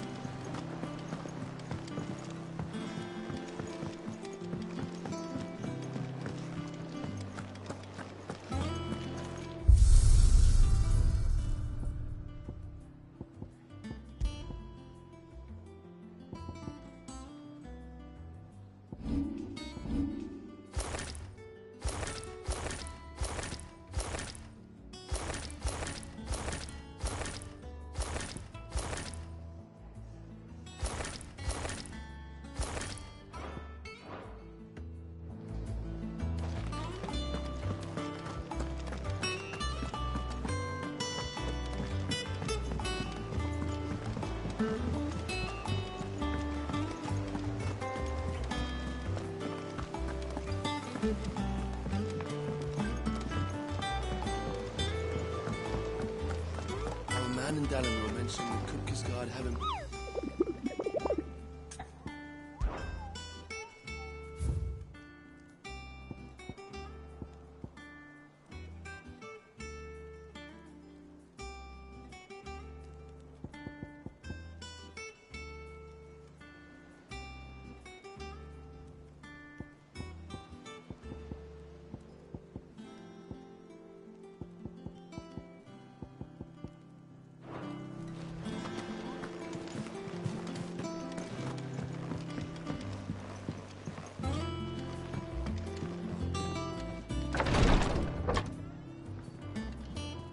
Lord Dallimore mentioned the Cookers Guard having...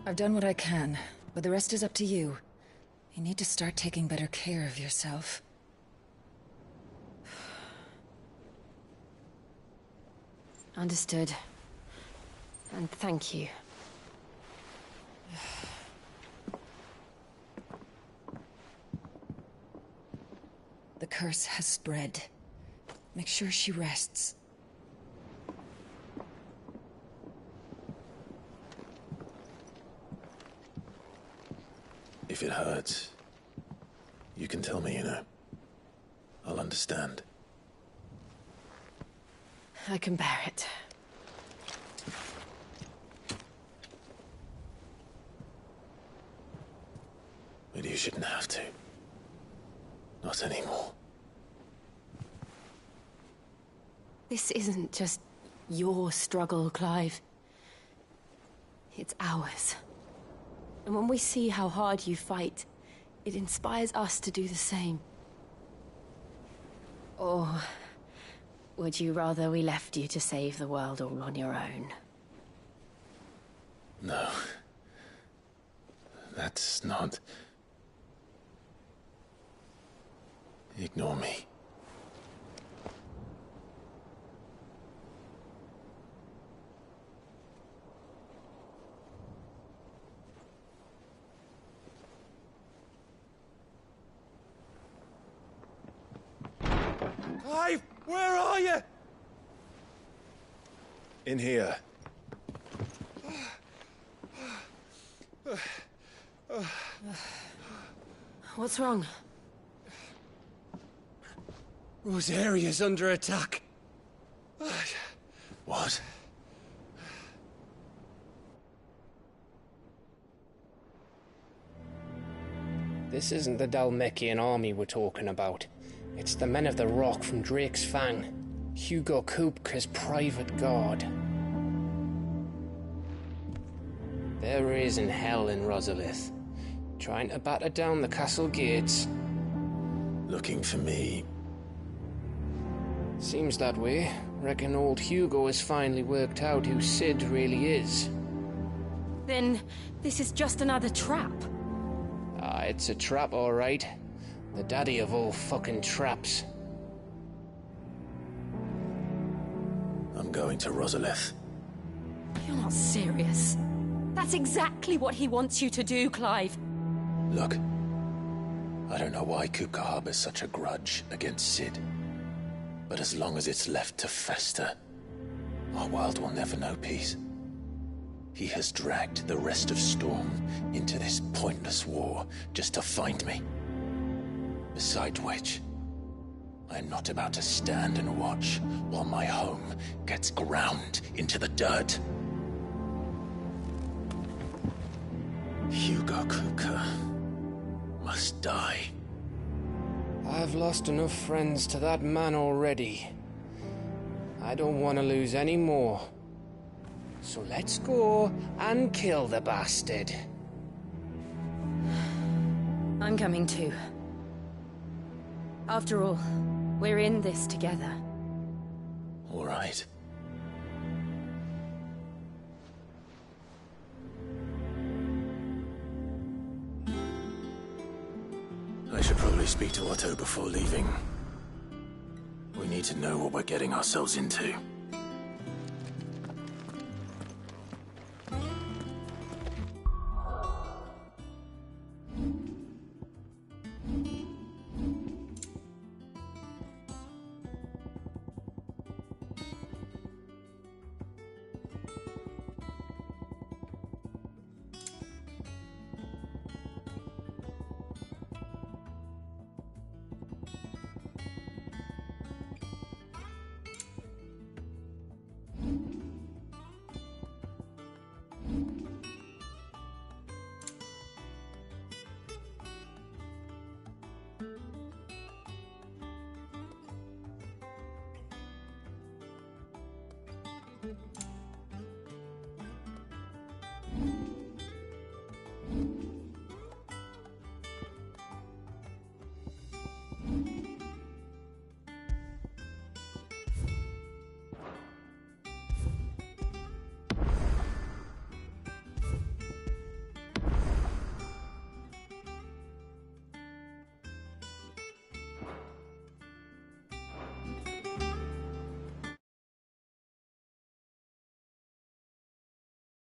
I've done what I can, but the rest is up to you. You need to start taking better care of yourself. Understood. And thank you. The curse has spread. Make sure she rests. If it hurts, you can tell me, you know. I'll understand. I can bear it. But you shouldn't have to. Not anymore. This isn't just your struggle, Clive. It's ours. And when we see how hard you fight, it inspires us to do the same. Or would you rather we left you to save the world all on your own? No. That's not... Ignore me. Clive, where are you? In here. What's wrong? Rosaria's under attack. What? This isn't the Dalmekian army we're talking about. It's the men of the Rock from Drake's Fang. Hugo Kupka's private guard. There is in hell in Rosalith, trying to batter down the castle gates. Looking for me. Seems that way. Reckon old Hugo has finally worked out who Sid really is. Then this is just another trap. Ah, it's a trap, all right. The daddy of all fucking traps. I'm going to Rosalith. You're not serious. That's exactly what he wants you to do, Clive. Look, I don't know why Kupka harbors such a grudge against Sid. But as long as it's left to fester, our world will never know peace. He has dragged the rest of Storm into this pointless war just to find me. Besides which, I am not about to stand and watch while my home gets ground into the dirt. Hugo Kupka must die. I've lost enough friends to that man already. I don't want to lose any more. So let's go and kill the bastard. I'm coming too. After all, we're in this together. All right. I should probably speak to Otto before leaving. We need to know what we're getting ourselves into.